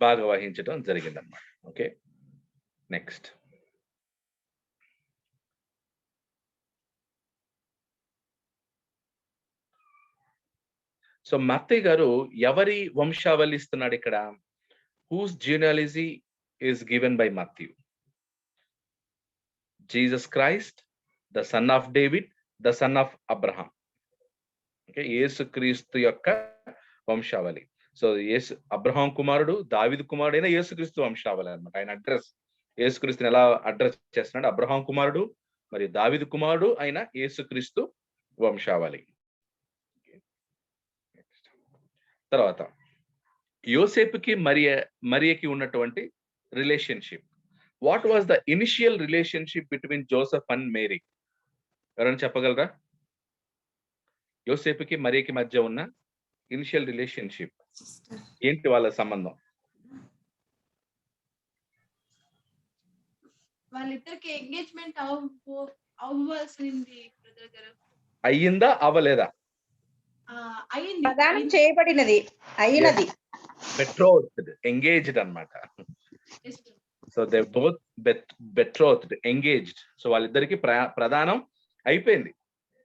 బాగా వహించడం జరిగిందన్నమాట. Okay, next. సో మత్తయి గారు ఎవరి వంశావళి ఇస్తున్నాడు ఇక్కడ? Whose genealogy is given by మత్తయి? Jesus Christ, the son of David, the son of Abraham. Okay, యేసుక్రీస్తు యొక్క వంశావళి. సో అబ్రహాం కుమారుడు, దావీదు కుమారుడైన యేసుక్రీస్తు వంశావళి అన్నమాట. ఆయన అడ్రస్, యేసుక్రీస్తుని ఎలా అడ్రస్ చేస్తున్నాడు? అబ్రహాం కుమారుడు మరియు దావీదు కుమారుడు అయిన యేసుక్రీస్తు వంశావళి. తర్వాత యోసేపుకి మరియకి ఉన్నటువంటి relationship. What was the initial relationship between Joseph and Mary? ఎవరైనా చెప్పగలరా? యోసేపుకి మరియకి మధ్య ఉన్న ఇనిషియల్ రిలేషన్షిప్ ఏంటి? వాళ్ళ సంబంధం వాళ్ళిద్దరికి ఎంగేజ్మెంట్ అవ్వాల్సింది అయ్యిందా అవ్వలేదా? ప్రదానం చేయబడినది, అయినది. బెట్రోత్డ్, ఎంగేజ్డ్ అన్నమాట. So they both betrothed, engaged. So వాళ్ళిద్దరికి ప్రదానం అయిపోయింది,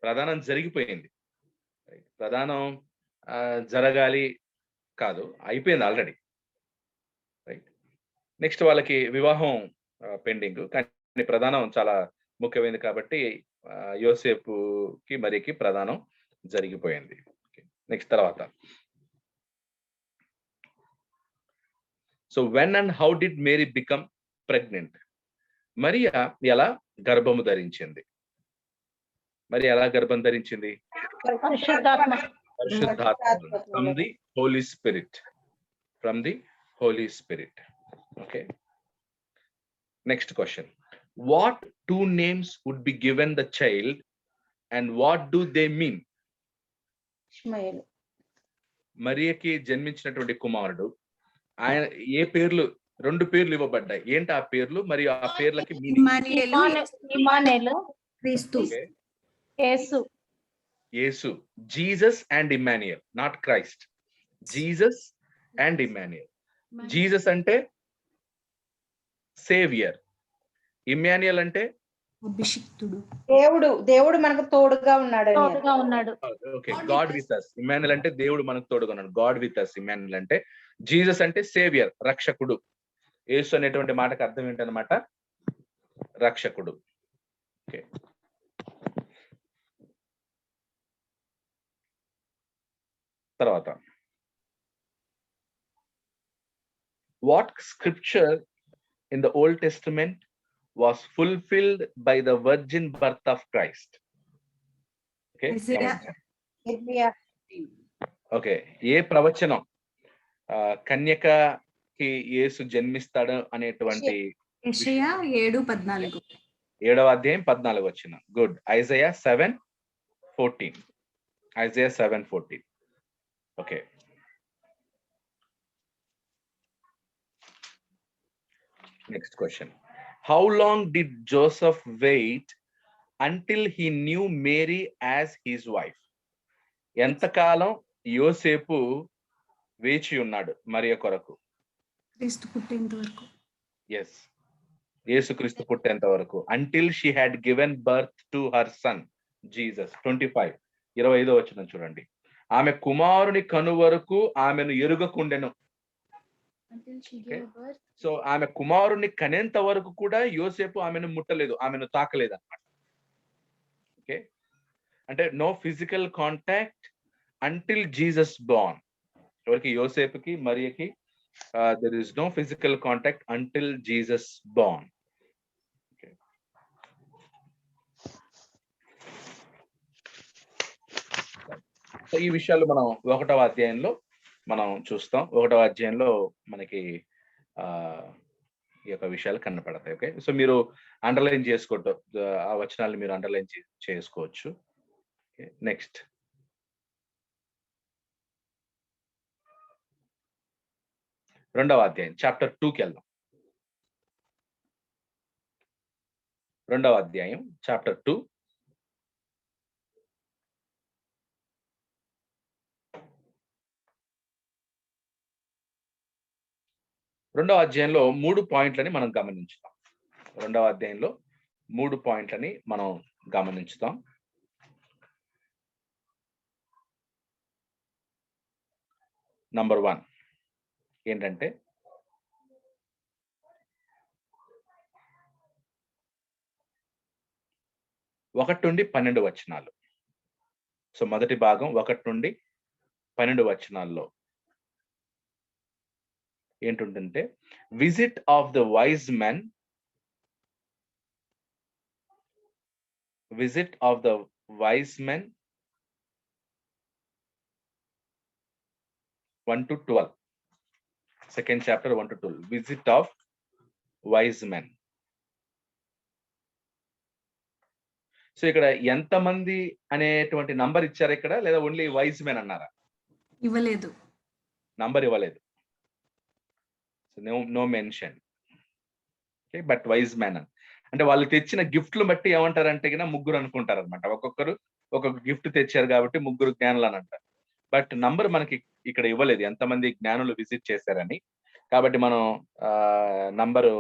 ప్రదానం జరిగిపోయింది. ప్రదానం జరగాలి కాదు, అయిపోయింది ఆల్రెడీ. రైట్. నెక్స్ట్ వాళ్ళకి వివాహం పెండింగ్, కానీ ప్రదానం చాలా ముఖ్యమైనది కాబట్టి యోసేపుకి మరికి ప్రదానం జరిగిపోయింది. నెక్స్ట్ తర్వాత, so when and how did Mary become pregnant? మరియా ఎలా గర్భము ధరించింది? మరి ఎలా గర్భం ధరించింది? పరిశుద్ధాత్మ. From the holy spirit, from the holy spirit. Okay, next question. What two names would be given the child and what do they mean? మరియకి జన్మించినటువంటి కుమారుడు, ఆయన ఏ పేర్లు, రెండు పేర్లు ఇవ్వబడ్డాయి. ఏంటి ఆ పేర్లు మరియు ఆ పేర్లకి మీనింగ్? యేసు, Jesus and Immanuel, not Christ. Jesus and Immanuel. Jesus అంటే సేవియర్, ఇమ్మాన్యుయల్ అంటే అభిషిక్తుడు, దేవుడు. దేవుడు మనకు తోడుగా ఉన్నాడు. Okay, God with us. Immanuel అంటే దేవుడు మనకు తోడుగా ఉన్నాడు, గాడ్ విత్ us. ఇమ్మాన్యుయల్ అంటే, జీసస్ అంటే సేవియర్, రక్షకుడు. యేసు అనేటువంటి మాటకు అర్థం ఏంటన్నమాట? రక్షకుడు. ఓకే, తర్వాత what scripture in the old testament was fulfilled by the virgin birth of Christ? Okay, okay, ఏ ప్రవచనం కన్యకకి యేసు జన్మిస్తాడు అనేటువంటి? యెషయా 7:14, 7వ అధ్యాయం 14వ వచనం. Good. Isaiah 7:14, Isaiah 7:14. Okay, next question. How long did Joseph wait until he knew Mary as his wife? ఎంతకాలం యోసేపు వేచి ఉన్నాడు మరియ కొరకు? క్రీస్తు పుట్టేంత వరకు. ఎస్, యేసుక్రీస్తు పుట్టేంత వరకు. Until she had given birth to her son Jesus. 25, 25వ వచనం చూడండి. ఆమె కుమారుని కను వరకు ఆమెను ఎరుగకుండెను. సో ఆమె కుమారుని కనేంత వరకు కూడా యోసేపు ఆమెను ముట్టలేదు, ఆమెను తాకలేదు అన్నమాట. ఓకే, అంటే no physical contact until Jesus born. ఎవరికి? యోసేపుకి మరియకి there is no physical contact until Jesus born. So ఈ విషయాలు మనం 1వ అధ్యాయంలో మనం చూస్తాం. 1వ అధ్యాయంలో మనకి ఈ యొక్క విషయాలు కనపడతాయి. ఓకే, సో మీరు అండర్లైన్ చేసుకోవటం, ఆ వచనాలు మీరు అండర్లైన్ చేసుకోవచ్చు. నెక్స్ట్, రెండవ అధ్యాయం చాప్టర్ 2కి వెళ్దాం. రెండవ అధ్యాయం చాప్టర్ 2. రెండవ అధ్యాయంలో 3 పాయింట్లని మనం గమనించుతాం. రెండవ అధ్యాయంలో 3 పాయింట్లని మనం గమనించుతాం. నంబర్ 1 ఏంటంటే ఒకటి నుండి 12 వచనాలు. సో మొదటి భాగం 1 నుండి 12 వచనాల్లో ఏంటుందంటే visit of the wise men, visit of the wise men 1 to 12, second chapter 1 to 12, visit of wise men. So ఇక్కడ ఎంతమంది అనేటువంటి నంబర్ ఇచ్చారు ఇక్కడ, లేదా ఓన్లీ వైజ్ మెన్ అన్నారా? ఇవ్వలేదు. నంబర్ ఇవ్వలేదు. No mention. But wise men అంటే వాళ్ళు తెచ్చిన గిఫ్ట్లు బట్టి ఏమంటారంటే కింద ముగ్గురు అనుకుంటారు అనమాట. ఒక్కొక్కరు ఒక్కొక్క గిఫ్ట్ తెచ్చారు కాబట్టి ముగ్గురు జ్ఞానులు అని అంటారు. బట్ నంబర్ మనకి ఇక్కడ ఇవ్వలేదు ఎంతమంది జ్ఞానులు విజిట్ చేశారని. కాబట్టి మనం నంబరు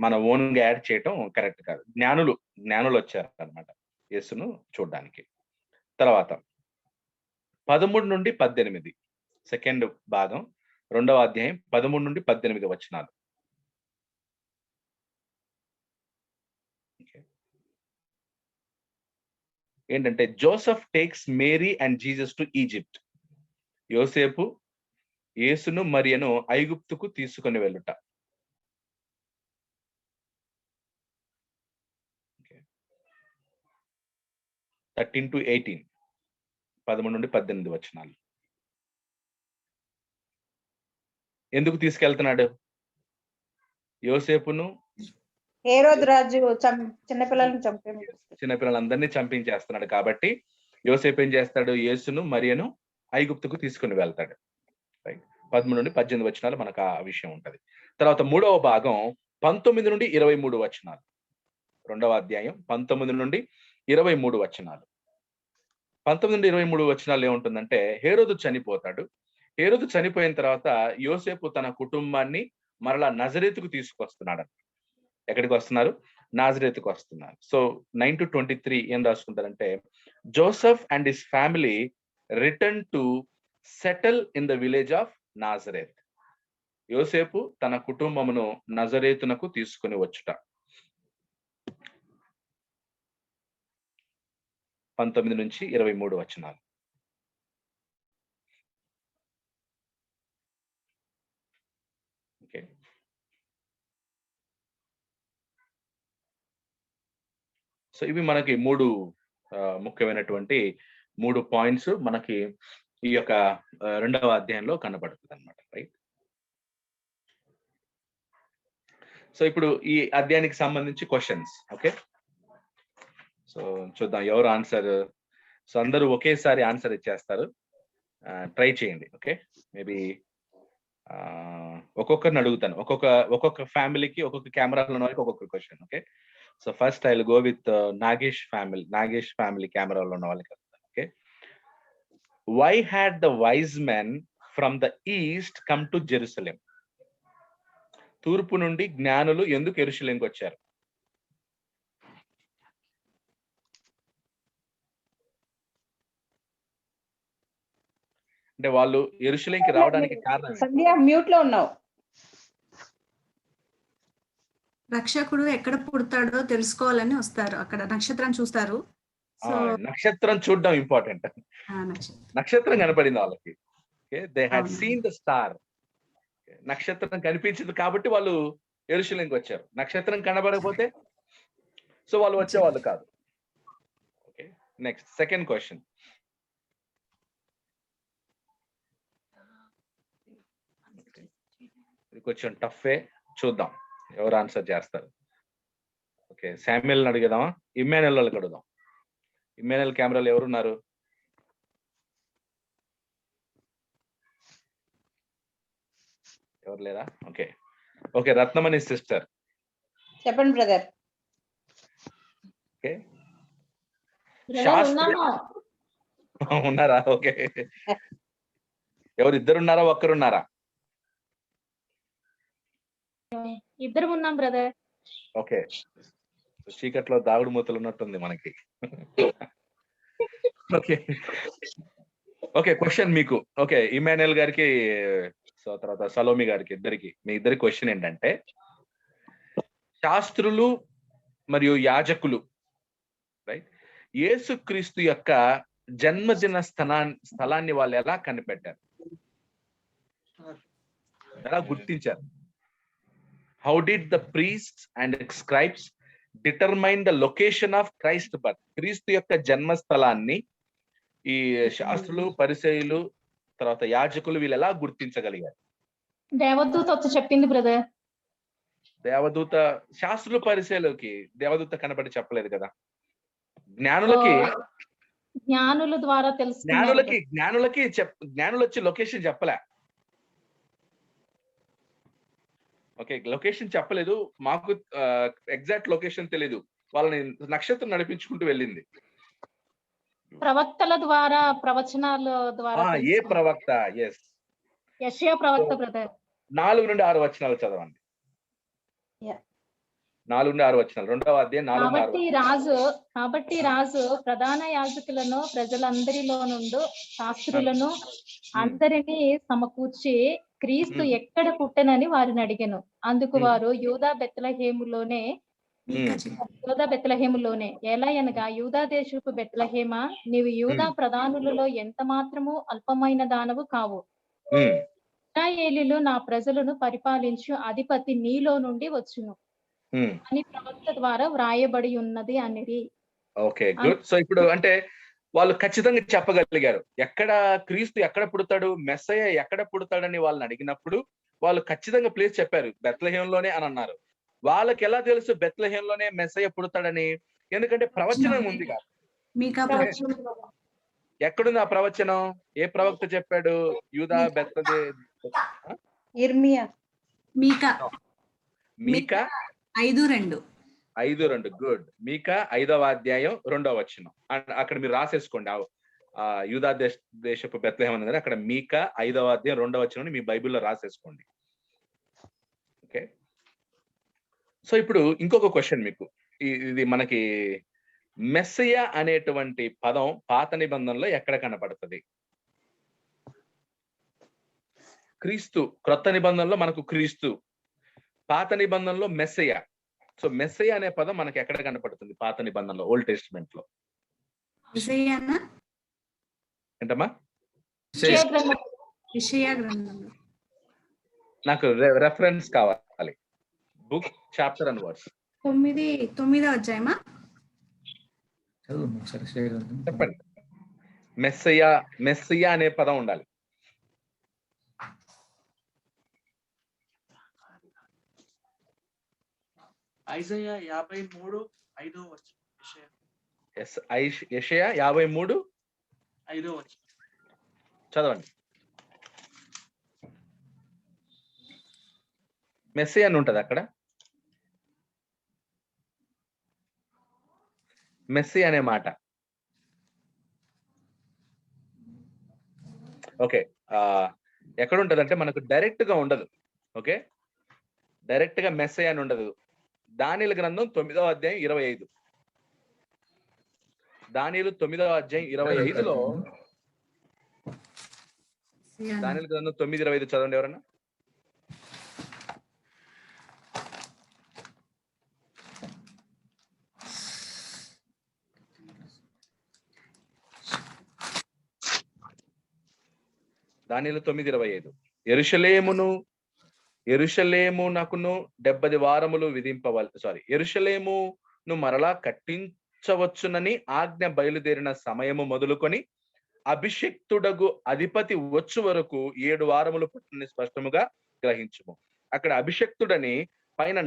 మన ఓన్ గా యాడ్ చేయటం కరెక్ట్ కాదు. జ్ఞానులు వచ్చారు అనమాట యేసును చూడడానికి. తర్వాత 13 నుండి 18, సెకండ్ భాగం 2వ అధ్యాయం 13 నుండి 18 వచనాలు. ఏంటంటే Joseph takes Mary and Jesus to Egypt. యోసేపు యేసును మరియను ఐగుప్తుకు తీసుకొని వెళ్ళుట. 13 to 18, 13 నుండి 18 వచనాలు. ఎందుకు తీసుకెళ్తున్నాడు? యోసేపును హేరోదు రాజు చిన్నపిల్లలందరినీ చంపించేస్తున్నాడు కాబట్టి యోసేపు ఏం చేస్తాడు? యేసును మరియను ఐగుప్తుకు తీసుకుని వెళ్తాడు. 13 నుండి 18 వచనాలు మనకు ఆ విషయం ఉంటది. తర్వాత 3వ భాగం 19 నుండి 23 వచనాలు. 2వ అధ్యాయం 19 నుండి 23 వచనాలు. 19 నుండి 23 వచనాలు ఏముంటుందంటే హేరోదు చనిపోతాడు. హేరోదు చనిపోయిన తర్వాత యోసేపు తన కుటుంబాన్ని మరలా నజరేతుకు తీసుకొస్తున్నాడు. ఎక్కడికి వస్తున్నారు? నాజరేతుకు వస్తున్నారు. సో 9 to 23 ఏం రాసుకుంటారంటే Joseph and his family return to settle in the village of Nazareth. యోసేపు తన కుటుంబమును నజరేతునకు తీసుకుని వచ్చుట. 19 నుంచి 23 వచనాలు. ఓకే, సో ఇవి మనకి 3 ముఖ్యమైనటువంటి 3 పాయింట్స్ మనకి ఈ యొక్క 2వ అధ్యాయంలో కనబడుతుంది అనమాట. రైట్. సో ఇప్పుడు ఈ అధ్యాయానికి సంబంధించి క్వశ్చన్స్. ఓకే, సో చూద్దాం ఎవరు ఆన్సర్. సో అందరూ ఒకేసారి ఆన్సర్ ఇచ్చేస్తారు. ట్రై చేయండి. ఓకే, మేబీ ఒక్కొక్కరిని అడుగుతాను. ఒక్కొక్క ఫ్యామిలీకి ఒక్కొక్క కెమెరాలో ఉన్న వాళ్ళకి ఒక్కొక్క question. Okay, so first I will go with Nagesh family కెమెరాలో ఉన్న వాళ్ళకి. Okay, why had the wise men from the east come to Jerusalem? తూర్పు నుండి జ్ఞానులు ఎందుకు యెరూషలేంకి వచ్చారు? అంటే వాళ్ళు యెరూషలేంకి రావడానికి కారణం సంధ్య మ్యూట్ లో ఉన్నావు. రక్షకుడు ఎక్కడ పుడతాడో తెలుసుకోవాలని వస్తారు. అక్కడ నక్షత్రం చూస్తారు. సో నక్షత్రం చూడడం ఇంపార్టెంట్. నక్షత్రం కనపడింది వాళ్ళకి. They had seen the star. నక్షత్రం కనిపించింది కాబట్టి వాళ్ళు యెరూషలేంకి వచ్చారు. నక్షత్రం కనబడకపోతే సో వాళ్ళు వచ్చేవాళ్ళు కాదు. Okay, next second question. ఇది కొంచెం టఫే, చూద్దాం ఎవరు ఆన్సర్ చేస్తారు. Okay, Samuel అడిగేదామా? ఇమ్మానుయల్ వాళ్ళకి అడుగుదాం. ఇమ్మానుయల్ కెమెరాలో ఎవరున్నారు? ఎవరు లేరా? ఓకే ఓకే, రత్నమణి సిస్టర్ చెప్పండి బ్రదర్. ఓకే, ఉన్నారా? ఓకే, ఎవరు ఇద్దరున్నారా ఒక్కరున్నారా? ఇద్దరు ఉన్నాం బ్రదర్. ఓకే, చీకట్లో దాగుడు మూతలు ఉన్నట్టుంది మనకి. ఓకే ఓకే, క్వశ్చన్ మీకు. ఓకే, ఇమానుయల్ గారికి, సో తర్వాత సలోమి గారికి, మీ ఇద్దరి క్వశ్చన్ ఏంటంటే, శాస్త్రులు మరియు యాజకులు రైట్ యేసుక్రీస్తు యొక్క జన్మదిన స్థలాన్ని వాళ్ళు ఎలా కనిపెట్టారు, ఎలా గుర్తించారు? How did the priests and scribes determine the location of Christ birth? క్రీస్తు యొక్క జన్మస్థలాన్ని ఈ శాస్త్రులు, పరిసయ్యులు, తర్వాత యాజకులు వీళ్ళు ఎలా గుర్తించగలిగారు? దేవదూత వచ్చి చెప్పింది బ్రదర్. దేవదూత, శాస్త్రులు పరిసయ్యులకి దేవదూత కనబడి చెప్పలేదు కదా. జ్ఞానులకి జ్ఞానుల ద్వారా తెలుసు. జ్ఞానులు వచ్చి లొకేషన్ చెప్పలే. ఓకే, లొకేషన్ చెప్పలేదు, మాకు ఎగ్జాక్ట్ లొకేషన్ తెలీదు, వాళ్ళని నక్షత్రం నడిపించుకుంటూ వెళ్ళింది. ప్రవక్తల ద్వారా, ప్రవచనాల ద్వారా. ఏ ప్రవక్త? ఎస్, యెషయా ప్రవక్త బ్రదర్. 4 నుండి 6 వచనాలు చదవండి. 4 నుండి 6 వచనాలు, 2వ అధ్యాయం 4 నుండి 6. కాబట్టి రాజు ప్రధాన యాజకులను, ప్రజలందరిలో నుండి శాస్త్రులను అందరినీ సమకూర్చి క్రీస్తు ఎక్కడ పుట్టెనని వారిని అడిగాను. అందుకు వారు యూదా బెత్లెహేములోనే ఎలా అనగా, యూదా దేశపు బెత్లెహేమా, నీవు యూదా ప్రధానులలో ఎంత మాత్రము అల్పమైన దానవు కావు. ఇశ్రాయేలీయులు నా ప్రజలను పరిపాలించు అధిపతి నీలో నుండి వచ్చును అని ప్రవక్త ద్వారా వ్రాయబడి ఉన్నది అనేది. Okay, good. సో ఇప్పుడు అంటే వాళ్ళు ఖచ్చితంగా చెప్పగలిగారు క్రీస్తు ఎక్కడ పుడతాడు, మెస్సయ్య ఎక్కడ పుడతాడని వాళ్ళని అడిగినప్పుడు వాళ్ళు ఖచ్చితంగా ప్లేస్ చెప్పారు, బెత్లెహేంలోనే అని అన్నారు. వాళ్ళకి ఎలా తెలుసు బెత్లెహేంలోనే మెస్సయ్య పుడతాడని? ఎందుకంటే ప్రవచనం ఉంది కదా. ఎక్కడుంది ఆ ప్రవచనం? ఏ ప్రవక్త చెప్పాడు? యూదా బెత్లెహే, మీకా 5:2. గుడ్. మీకా 5వ అధ్యాయం 2వ వచనం. అక్కడ మీరు రాసేసుకోండి. ఆ యూదా దేశపు బెత్లెహేం అనేది అక్కడ మీకా 5వ అధ్యాయం 2వ వచనం మీ బైబిల్లో రాసేసుకోండి. ఓకే, సో ఇప్పుడు ఇంకొక క్వశ్చన్ మీకు. ఇది మనకి మెస్సయ్య అనేటువంటి పదం పాత నిబంధనలో ఎక్కడ కనపడుతుంది? క్రీస్తు క్రొత్త నిబంధనలో మనకు క్రీస్తు, పాత నిబంధనలో మెస్సయ్య. సో మెస్సయ్య అనే పదం మనకి ఎక్కడ కనపడుతుంది పాత నిబంధనలో, ఓల్డ్ టెస్టిమెంట్ లో? ఏంటమ్మా? నాకు రెఫరెన్స్ కావాలి, బుక్, చాప్టర్ అండ్ వర్స్. 9వ అధ్యాయమా? చెప్పండి. మెస్సయ్య అనే పదం ఉండాలి. ఐజయా 53:5 వచనం. యెషయా 53:5 వచనం చదవండి. మెస్సయ్య అని ఉంటది అక్కడ. మెస్సీ అనే మాట. ఓకే, ఎక్కడ ఉంటది అంటే మనకు డైరెక్ట్ గా ఉండదు. ఓకే, డైరెక్ట్ గా మెస్సీ అని ఉండదు. దానియేలు గ్రంథం 9వ అధ్యాయం 25. దానియేలు 9వ అధ్యాయం 25లో, దానియేలు గ్రంథం 9:25 చదవండి ఎవరన్నా. దానియేలు 9:25. యెరూషలేమునకును 70 వారములు యెరూషలేమును మరలా కట్టించవచ్చునని ఆజ్ఞ బయలుదేరిన సమయము మొదలుకొని అభిషిక్తుడగు అధిపతి వచ్చు వరకు 7 వారములు పట్టుని స్పష్టముగా గ్రహించుము. అక్కడ అభిషక్తుడని పైన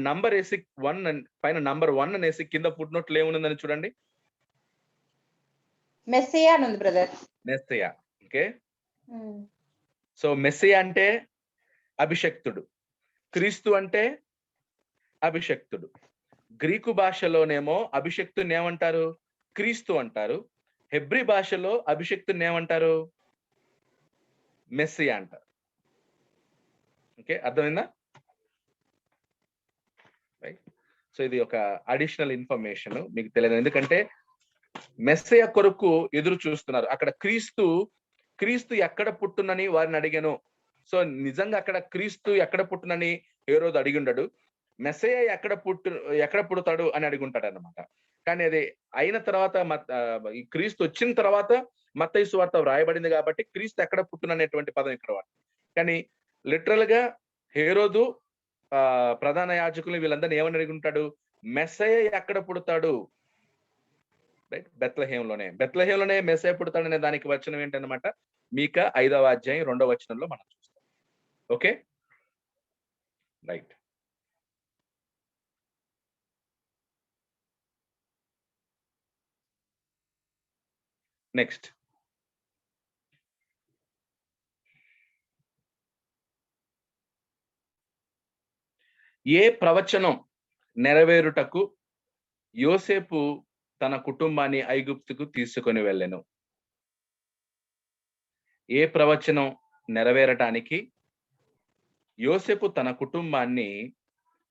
నంబర్ 1 అనేసి కింద ఫుట్నోట్లు ఏముందని చూడండి. మెస్సియా అని ఉంది brother. Messiah. Okay, so Messiah అంటే అభిషక్తుడు, క్రీస్తు అంటే అభిషక్తుడు. గ్రీకు భాషలోనేమో అభిషక్తుని ఏమంటారు? క్రీస్తు అంటారు. హెబ్రీ భాషలో అభిషక్తుని ఏమంటారు? మెస్సియా అంటారు. ఓకే, అర్థమైందా? రైట్. సో ఇది ఒక అడిషనల్ ఇన్ఫర్మేషన్ మీకు తెలియదు, ఎందుకంటే మెస్సయ్య కొరకు ఎదురు చూస్తున్నారు. అక్కడ క్రీస్తు ఎక్కడ పుట్టునని వారిని అడిగాను. సో నిజంగా అక్కడ క్రీస్తు ఎక్కడ పుట్టునని హేరోదు అడిగి ఉండడు, మెస్సయ్య ఎక్కడ పుడతాడు అని అడిగి ఉంటాడు అనమాట. కానీ అది అయిన తర్వాత ఈ క్రీస్తు వచ్చిన తర్వాత మత్తయి సువార్త వ్రాయబడింది కాబట్టి క్రీస్తు ఎక్కడ పుట్టుననేటువంటి పదం ఇక్కడ వాడు. కానీ లిటరల్ గా హేరోదు ప్రధాన యాజకులు వీళ్ళందరినీ ఏమని అడిగి ఉంటాడు, మెస్సయ్య ఎక్కడ పుడతాడు, రైట్, బెత్లెహేంలోనే మెస్సయ్య పుడతాడు అనే దానికి వచనం ఏంటన్నమాట, మీకా 5వ అధ్యాయం 2వ వచనంలో మనం చూస్తాం. Okay, right. నెక్స్ట్, ఏ ప్రవచనం నెరవేరుటకు యోసేపు తన కుటుంబాన్ని ఐగుప్తుకు తీసుకొని వెళ్ళెను? ఏ ప్రవచనం నెరవేరటానికి యోసేపు తన కుటుంబాన్ని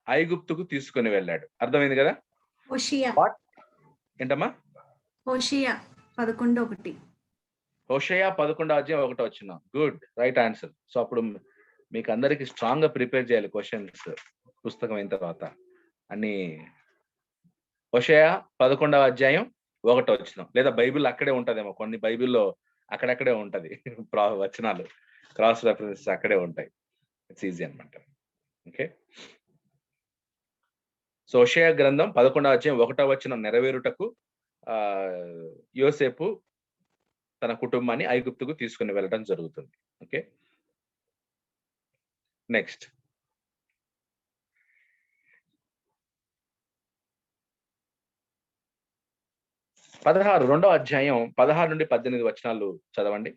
ఐగుప్తుకు తీసుకొని వెళ్ళాడు? అర్థమైంది కదా? ఏంటమ్మా? హోషేయ 11:1. హోషేయ 11వ అధ్యాయం 1వ వచనం. Good, right answer. సో అప్పుడు మీకు అందరికి స్ట్రాంగ్ గా ప్రిపేర్ చేయాలి క్వశ్చన్స్ పుస్తకం అయిన తర్వాత అన్ని. హోషేయ 11వ అధ్యాయం 1వ వచనం, లేదా బైబిల్ అక్కడే ఉంటదేమో, కొన్ని బైబిల్లో అక్కడక్కడే ఉంటది వచనాలు, క్రాస్ రెఫరెన్సెస్ అక్కడే ఉంటాయి. ఇట్స్ ఈజీ అనమాట. ఓకే, సో హోషేయ గ్రంథం 11వ అధ్యాయం 1వ వచనం నెరవేరుటకు యోసేపు తన కుటుంబాన్ని ఐగుప్తుకు తీసుకుని వెళ్ళడం జరుగుతుంది. ఓకే, నెక్స్ట్, రెండవ అధ్యాయం 16 నుండి 18 వచనాలు చదవండి.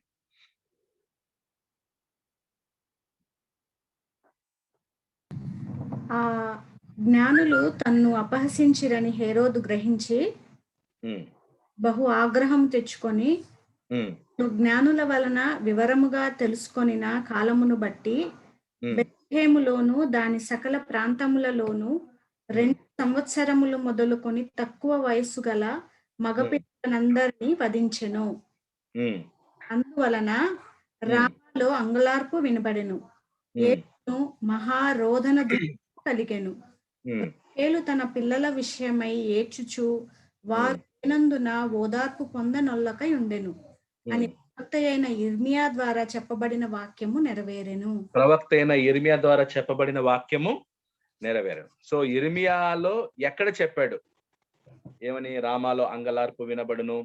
ఆ జ్ఞానులు తన్ను అపహసించిరని హేరోదు గ్రహించి బహు ఆగ్రహం తెచ్చుకొని జ్ఞానుల వలన వివరముగా తెలుసుకొనిన కాలమును బట్టి బెత్లెహేములోను దాని సకల ప్రాంతములలోను 2 సంవత్సరములు మొదలుకొని తక్కువ వయస్సు గల మగపిల్లలందరినీ వధించెను. అందువలన రామాలో అంగలార్పు వినబడెను, ఏడును మహారోదన కలిగెను. రాహేలు తన పిల్లల విషయమై ఏడ్చుచు వారు లేనందున ఓదార్పు పొందనొల్లకై ఉండెను అని ప్రవక్త అయిన ఇర్మియా ద్వారా చెప్పబడిన వాక్యము నెరవేరెను. సో ఇర్మియాలో ఎక్కడ చెప్పాడు? ఏమని? రామాలో అంగలార్పు వినబడును,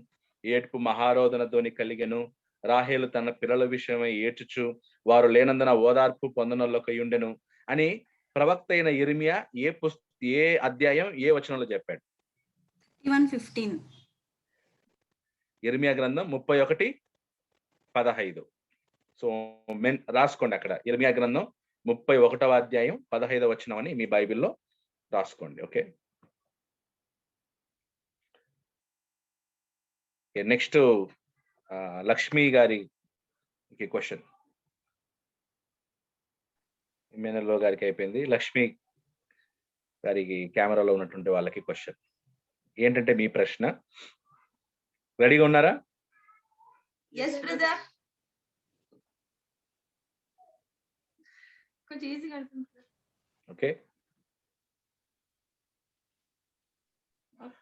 ఏడ్పు మహారోదన ధ్వని కలిగెను, రాహేలు తన పిల్లల విషయమై ఏడ్చుచు వారు లేనందున ఓదార్పు పొందనొల్లకై ఉండెను అని ప్రవక్త అయిన ఇర్మియా ఏ అధ్యాయం ఏ వచనంలో చెప్పాడు? 31:15. ఇర్మియా గ్రంథం 31:15. సో రాసుకోండి అక్కడ, ఇర్మియా గ్రంథం 31వ అధ్యాయం 15వ వచనం అని మీ బైబిల్లో రాసుకోండి. ఓకే, నెక్స్ట్ లక్ష్మి గారి క్వశ్చన్. మేనల్లో గారికి అయిపోయింది, లక్ష్మి గారికి కెమెరాలో ఉన్నటువంటి వాళ్ళకి క్వశ్చన్ ఏంటంటే, మీ ప్రశ్న రెడీగా ఉన్నారా? yes brother. కొంచెం ఈజీగా అడుగుతాను. ఓకే,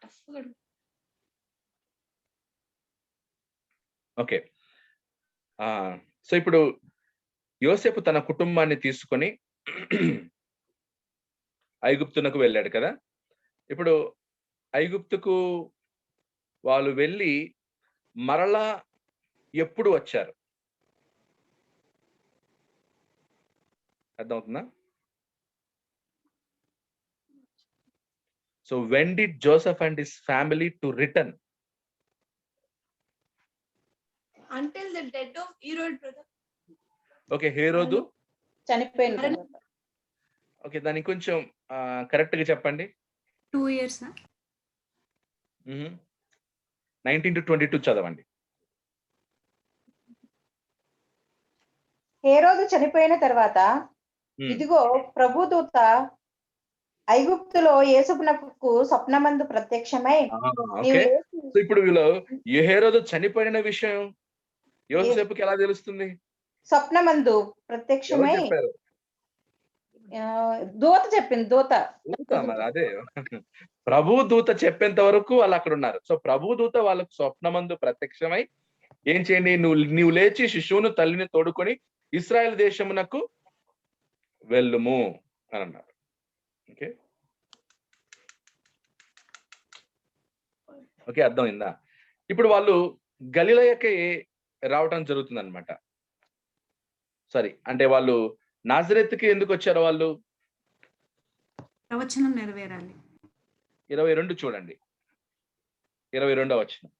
టఫ్గా అడుగు. ఓకే. సో ఇప్పుడు యోసేపు తన కుటుంబాన్ని తీసుకొని ఐగుప్తునకు వెళ్ళాడు కదా. ఇప్పుడు ఐగుప్తుకు వాళ్ళు వెళ్ళి మరలా ఎప్పుడు వచ్చారు? అర్థమవుతుందా? So when did Joseph and his family to return? Until the death of Herod brother. Okay, హేరోదు చనిపోయిన. ఓకే, దానికి కొంచెం కరెక్ట్ గా చెప్పండి. 2 years. 19 to 22 చదవండి. హేరోదు చనిపోయిన తర్వాత ఇదిగో ప్రభుదూత ఐగుప్తులో యేసునకు స్వప్నమందు ప్రత్యక్షమై నీవు ఓకే. లేచి సో ఇప్పుడు వీళ్ళు హేరోదు చనిపోయిన విషయం యోసేపుకి ఎలా తెలుస్తుంది? స్వప్నమందు ఎవరు ప్రత్యక్షమై చెప్పారు? దూత చెప్పింది దూత. దూత మరి అదే ప్రభు దూత చెప్పేంత వరకు వాళ్ళు అక్కడ ఉన్నారు. సో ప్రభు దూత వాళ్ళకు స్వప్నమందు ప్రత్యక్షమై ఏం చేయండి, నీవు లేచి శిశువును తల్లిని తోడుకొని ఇశ్రాయేల్ దేశమునకు వెళ్ళుము అని అన్నారు. ఓకే ఓకే అర్థమైందా? ఇప్పుడు వాళ్ళు గలిలయకి రావటం జరుగుతుంది అనమాట. సారీ, అంటే వాళ్ళు నాజరేత్కి ఎందుకు వచ్చారు? వాళ్ళు ప్రవచనం నెరవేరాలి. 22 చూడండి, 22వ వచనం.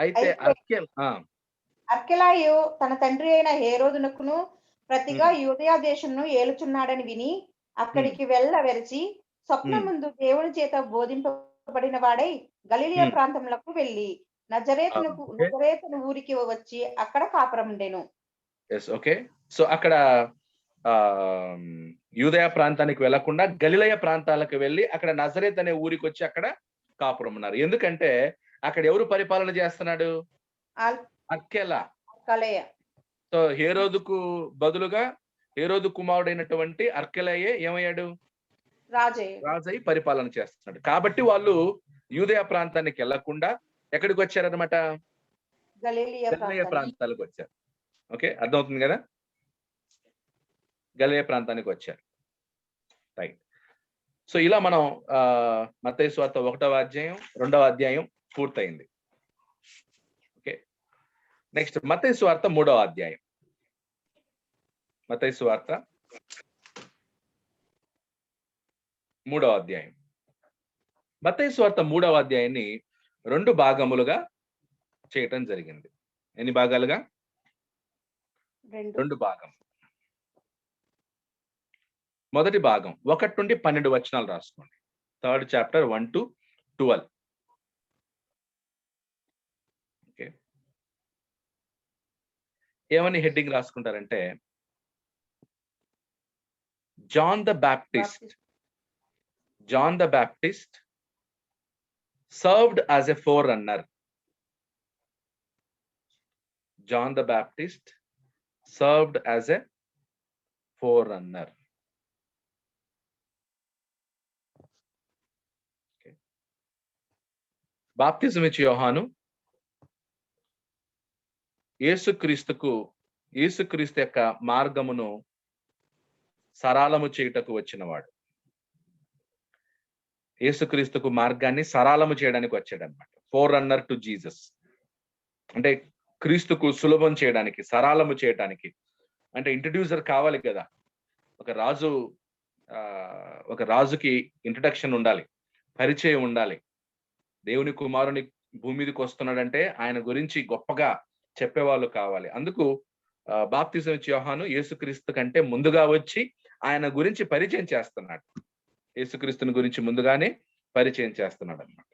అయితే అర్కెలాయు తన తండ్రి అయిన హేరోదునకును ప్రతిగా యూదయ దేశమును ఏలుచున్నాడని విని అక్కడికి వెరచి స్వప్నమందు దేవుని చేత బోధింపబడిన వాడై గలిలియా ప్రాంతములకు వెళ్ళి నజరేతును ఊరికి వచ్చి అక్కడ కాపురం ఉండెను. ఓకే. సో అక్కడ యూదయ ప్రాంతానికి వెళ్లకుండా గలిలయ ప్రాంతాలకు వెళ్ళి అక్కడ నజరేత్ అనే ఊరికి వచ్చి అక్కడ కాపురం ఉన్నారు. ఎందుకంటే అక్కడ ఎవరు పరిపాలన చేస్తున్నాడు? అర్కెలా. సో హేరోదుకు బదులుగా హేరోదు కుమారుడైనటువంటి అర్కెలయే ఏమయ్యాడు? రాజై పరిపాలన చేస్తున్నాడు. కాబట్టి వాళ్ళు యూదయ ప్రాంతానికి వెళ్లకుండా ఎక్కడికి వచ్చారనమాట? గలిలయ ప్రాంతాలకు వచ్చారు. ఓకే, అర్థమవుతుంది కదా? గలిలయ ప్రాంతానికి వచ్చారు. రైట్. సో ఇలా మనం మత్తయి సువార్త 1వ అధ్యాయం 2వ అధ్యాయం పూర్తయింది. ఓకే, నెక్స్ట్ మత్తయి సువార్త 3వ అధ్యాయం. మత్తయి సువార్త 3వ అధ్యాయం. మత్తయి సువార్త 3వ అధ్యాయాన్ని 2 భాగములుగా చేయటం జరిగింది. ఎన్ని భాగాలుగా? 2 భాగం. మొదటి భాగం 1 నుండి 12 వచనాలు రాసుకోండి. 3rd chapter 1 to 12. ఓకే, ఏమని హెడ్డింగ్ రాసుకుంటారంటే John the Baptist served as a forerunner. John the Baptist served as a forerunner. Okay. బాప్తిజం ఇచ్చే యోహాను యేసుక్రీస్తు యొక్క మార్గమును సరళము చేయుటకు వచ్చినవాడు. యేసుక్రీస్తుకు మార్గాన్ని సరళము చేయడానికి వచ్చాడు అనమాట. ఫోర్రన్నర్ టు జీసస్ అంటే క్రీస్తుకు సులభం చేయడానికి, సరళము చేయడానికి. అంటే ఇంట్రడ్యూసర్ కావాలి కదా. ఒక రాజుకి ఇంట్రడక్షన్ ఉండాలి, పరిచయం ఉండాలి. దేవుని కుమారుని భూమి మీదకి వస్తున్నాడంటే ఆయన గురించి గొప్పగా చెప్పేవాళ్ళు కావాలి. అందుకు బాప్తిజం ఇచ్చే యోహాను యేసుక్రీస్తు కంటే ముందుగా వచ్చి ఆయన గురించి పరిచయం చేస్తున్నాడు. యేసుక్రీస్తుని గురించి ముందుగానే పరిచయం చేస్తున్నాడు అన్నమాట.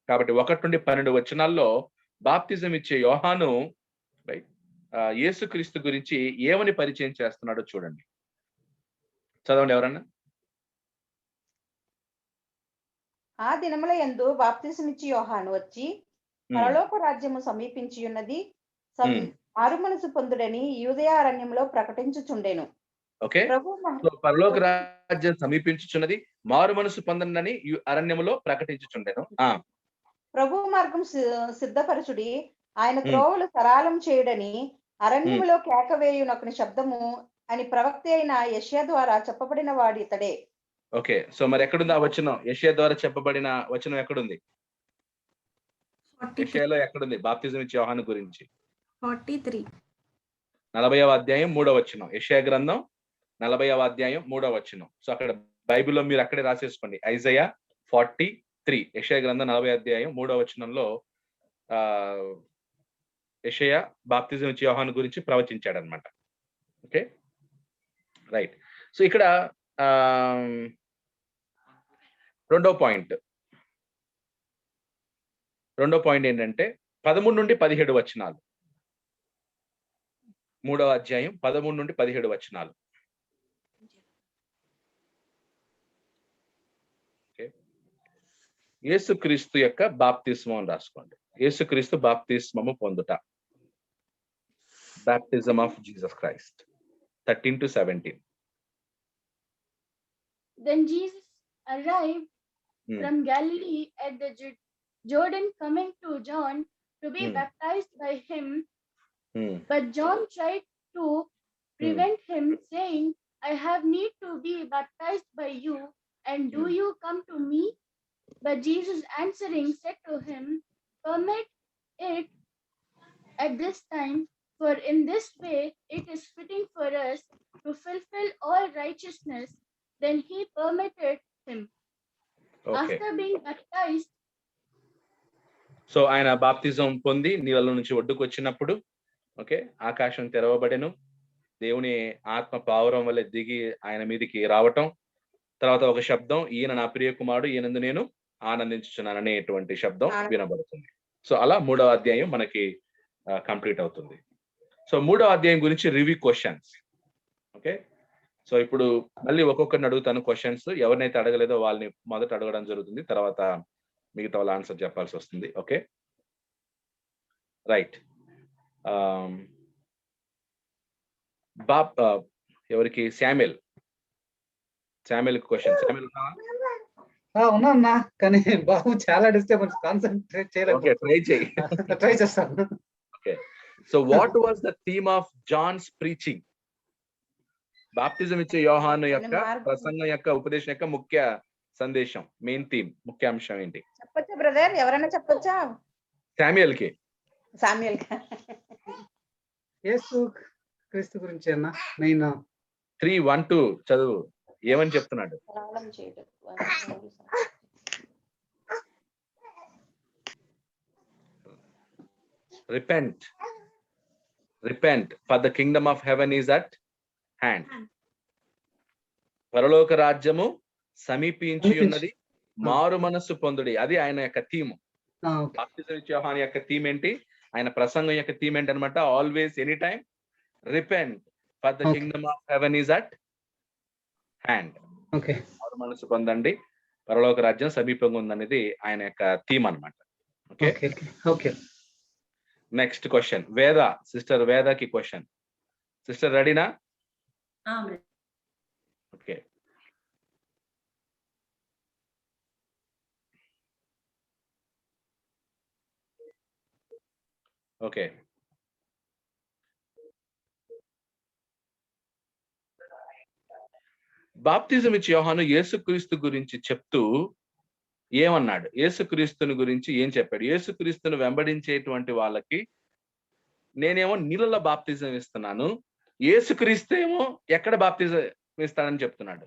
కాబట్టి 1 నుండి 12 వచనాల్లో బాప్తిజం ఇచ్చే యోహాను యేసుక్రీస్తు గురించి ఏమని పరిచయం చేస్తున్నాడో చూడండి. చదవండి ఎవరన్నా. ఆ దినముల యందు బాప్తిసమిచ్చి యోహాను వచ్చి పరలోక రాజ్యము సమీపించి ఉన్నది, మారుమనసు పొందుడని యూదయ అరణ్యంలో ప్రకటించుచుండెను. ఓకే, పరలోక రాజ్యం సమీపించుచున్నది, మారు మనసు పొందండి అరణ్యములో ప్రకటించుచుండెను. ప్రభు మార్గం సిద్ధపరచుడి, ఆయన త్రోవలు సరళం చేయుడని అరణ్యములో కేకవేయునొకని శబ్దము అని ప్రవక్త అయిన యెషయా ద్వారా చెప్పబడిన వాడు ఇతడే. ఓకే, సో మరి ఎక్కడుంది ఆ వచనం? యెషయా ద్వారా చెప్పబడిన వచనం ఎక్కడుంది? యెషయాలో ఎక్కడుంది బాప్తిజం ఇచ్చే యోహాను గురించి? 40వ అధ్యాయం 3వ వచనం. యెషయా గ్రంథం 40వ అధ్యాయం 3వ వచనం. సో అక్కడ బైబిల్లో మీరు అక్కడే రాసేసుకోండి. ఐజయా 43, యెషయా గ్రంథం 40వ అధ్యాయం 3వ వచనంలో యెషయా బాప్తిజం ఇచ్చే యోహాను గురించి ప్రవచించాడు అనమాట. Okay, right. సో ఇక్కడ రెండో పాయింట్ ఏంటంటే 13 నుండి 17 వచనాలు. 3వ అధ్యాయం 13 నుండి 17 వచనాలు. యేసుక్రీస్తు యొక్క బాప్తిస్మం రాసుకోండి. యేసుక్రీస్తు బాప్తిస్మము పొందుట. Baptism of Jesus Christ. 13 to 17. Then Jesus arrived Hmm. from Galilee at the Jordan, coming to John to be Hmm. baptized by him. Hmm. But John tried to prevent him, saying, I have need to be baptized by you, and do Hmm. you come to me? But Jesus answering said to him, Permit it at this time, for in this way it is fitting for us to fulfill all righteousness. Then he permitted him. Okay. After being baptized, so ఆయన బాప్తిజం పొంది నీళ్ళ నుంచి ఒడ్డుకు వచ్చినప్పుడు, okay, ఆకాశం తెరవబడెను, దేవుని ఆత్మ పావురం వల్ల దిగి ఆయన మీదికి రావటం, తర్వాత ఒక శబ్దం, ఈయన నా ప్రియ కుమారుడు, ఈయనందు నేను ఆనందించుచున్నాను అనేటువంటి శబ్దం వినబడుతుంది. సో అలా 3వ అధ్యాయం మనకి కంప్లీట్ అవుతుంది. సో 3వ అధ్యాయం గురించి రివ్యూ క్వశ్చన్స్. ఓకే, సో ఇప్పుడు మళ్ళీ ఒక్కొక్కరిని అడుగుతాను క్వశ్చన్స్. ఎవరినైతే అడగలేదో వాళ్ళని మొదట అడగడం జరుగుతుంది, తర్వాత మిగతా వాళ్ళ ఆన్సర్ చెప్పాల్సి వస్తుంది. Okay, right. ఎవరికి? Samuel question. శామ్యుల్ ఉన్నా కానీ బాబు చాలా డిస్టర్బెన్స్, కాన్సన్ట్రేట్ చేయలేదు. ట్రై చేస్తాను. Okay, so what was the theme of John's preaching? బాప్తిజం ఇచ్చే యోహాను యొక్క ప్రసంగం యొక్క ఉపదేశం యొక్క ముఖ్య సందేశం, మెయిన్ థీమ్, ముఖ్య అంశం ఏంటి? చెప్పొచ్చా బ్రదర్? ఎవరైనా చెప్పొచ్చా? శామ్యుయల్ కి. యేసు క్రీస్తు గురించి అన్న మెయిన్ 3:1-2 చదువు. ఏమని చెప్తున్నాడు? Repent for the kingdom of heaven is at hand. పరలోక రాజ్యము సమీపించి ఉన్నది, మారు మనస్సు పొందుడి. అది ఆయన యొక్క థీమ్. బాప్తిజం ఇచ్చే యోహాను యొక్క థీమ్ ఏంటి? ఆయన ప్రసంగం యొక్క థీమ్ ఏంటి అనమాట? Always, any time, repent for the kingdom of heaven is at hand. మారు మనస్సు పొందండి, పరలోక రాజ్యం సమీపంగా ఉందనేది ఆయన యొక్క థీమ్ అనమాట. Okay, next question. వేద, సిస్టర్ వేదకి క్వశ్చన్. సిస్టర్ రెడీనా? Okay, okay. బాప్తిజం ఇచ్చే యోహాను యేసుక్రీస్తు గురించి చెప్తూ ఏమన్నాడు? యేసుక్రీస్తుని గురించి ఏం చెప్పాడు? యేసుక్రీస్తును వెంబడించేటువంటి వాళ్ళకి నేనేమో నీళ్ళలో బాప్తిజం ఇస్తున్నాను, యేసుక్రీస్తు ఏమో ఎక్కడ బాప్తిజం ఇస్తాడని చెప్తున్నాడు.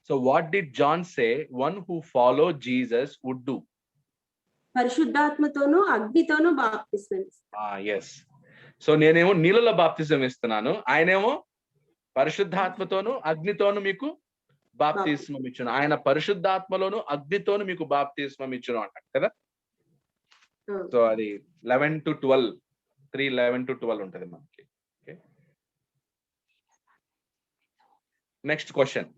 So what did John say one who follow Jesus would do? పరిశుద్ధాత్మతోను అగ్నితోను బాప్తిసం. ఎస్. సో నేనేమో నీళ్ళలో బాప్తిజం ఇస్తున్నాను, ఆయనేమో పరిశుద్ధాత్మతోను అగ్నితోను మీకు బాప్తిస్మం ఇచ్చును. ఆయన పరిశుద్ధాత్మలోను అగ్నితోను మీకు బాప్తిస్మం ఇచ్చును అంటాడు కదా. సో అది 11 to 12, 3:11 to 12 ఉంటది మనకి. Next question.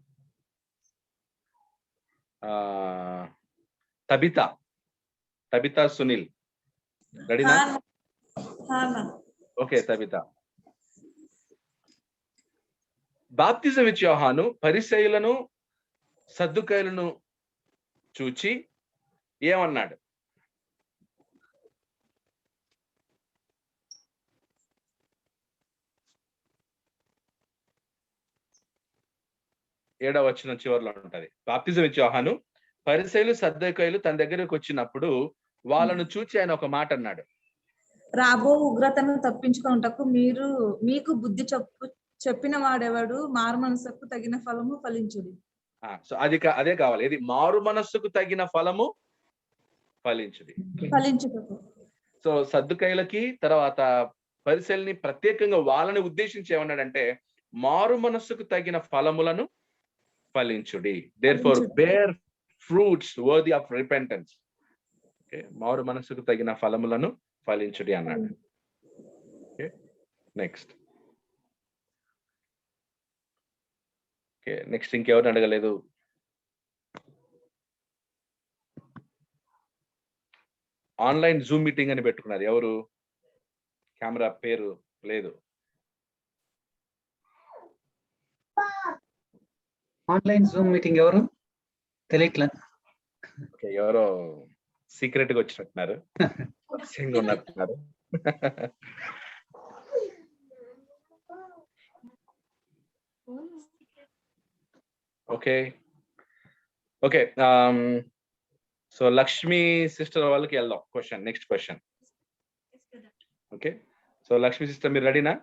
తబితా సునీల్ రెడీనా? Okay, Tabitha. బాప్తిజం ఇచ్చే యోహాను పరిసయ్యులను సద్దుకాయులను చూచి ఏమన్నాడు? ఏడవ వచనం చివరిలో ఉంటది. బాప్తిజం ఇచ్చే యోహాను పరిసయ్యులు సద్దుకాయులు తన దగ్గరకు వచ్చినప్పుడు వాళ్ళను చూచి ఆయన ఒక మాట అన్నాడు. రాబో ఉగ్రతను తప్పించుకుంటకు మీకు బుద్ధి చెప్పిన వాడెవడు? మారు మనస్సుకు తగిన ఫలము ఫలించుడి. సో అదే కావాలి. ఇది మారు మనస్సుకు తగిన ఫలము ఫలించుడి. సో సద్దుకాయులకి తర్వాత పరిసయ్యుల్ని ప్రత్యేకంగా వాళ్ళని ఉద్దేశించి ఏమన్నాడంటే మారు మనస్సుకు తగిన ఫలములను ఫలించుడి. Therefore bear fruits worthy of repentance. Okay, మారు మనస్సుకు తగిన ఫలములను ఫలించుడి అన్నాడు. Okay, next. ఓకే, నెక్స్ట్ ఇంకెవరిని అడగలేదు? ఆన్లైన్ జూమ్ మీటింగ్ అని పెట్టుకున్నారు ఎవరు? కెమెరా పేరు లేదు. ఆన్లైన్ జూమ్ మీటింగ్ ఎవరు తెలియట్లే. ఓకే, ఎవరో సీక్రెట్ గా వచ్చినట్టున్నారు, సింగ్ ఉన్నట్టున్నారు. Okay okay, so Lakshmi sister వాళ్ళకి వెళ్దాం. Question, next question. Okay, so Lakshmi sister మీరు రెడీనా?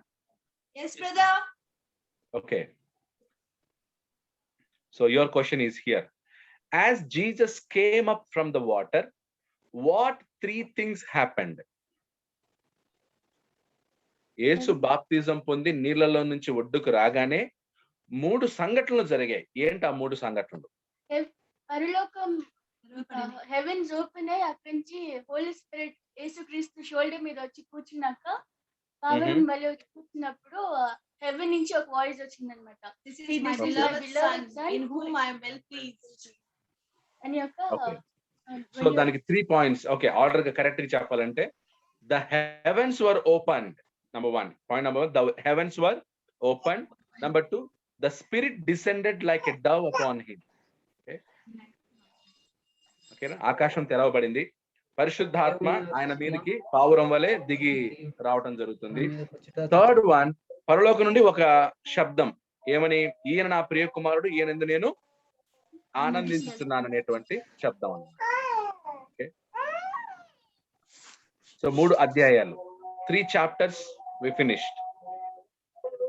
Okay, so your question is here. As Jesus came up from the water, what three things happened? యేసు బాప్తిజం పొంది నీళ్ళలో నుంచి ఒడ్డుకు రాగానే 3 సంఘటనలు జరిగాయి. ఏంటి ఆ 3 సంఘటనలు? పరలోకం హెవెన్స్ ఓపెన్ అయ్యి అక్కడి నుంచి హోలీ స్పిరిట్ యేసుక్రీస్తు షోల్డర్ మీద వచ్చి కూర్చున్నాక పావురం వలె వచ్చి కూర్చున్నప్పుడు హెవెన్ నుంచి ఒక వాయిస్ వచ్చింది అనమాట. అని యొక్క సో దానికి 3 పాయింట్స్. ఓకే, ఆర్డర్ గా కరెక్ట్ గా చెప్పాలంటే the heavens were opened. Number 1, point number 1, the heavens were opened. Number 2, the spirit descended like a dove upon him. Okay, okay, ఆకాశం తెరవబడింది, పరిశుద్ధాత్మ ఆయన మీదకి పావురం వలె దిగి రావటం జరుగుతుంది. థర్డ్ వన్, పరలోకం నుండి ఒక శబ్దం, ఏమని? ఈయన నా ప్రియ కుమారుడు, ఈయనందు నేను ఆనందిస్తున్నాను అనేటువంటి శబ్దం అన్నమాట. ఓకే, సో 3 అధ్యాయాలు, 3 chapters we finished.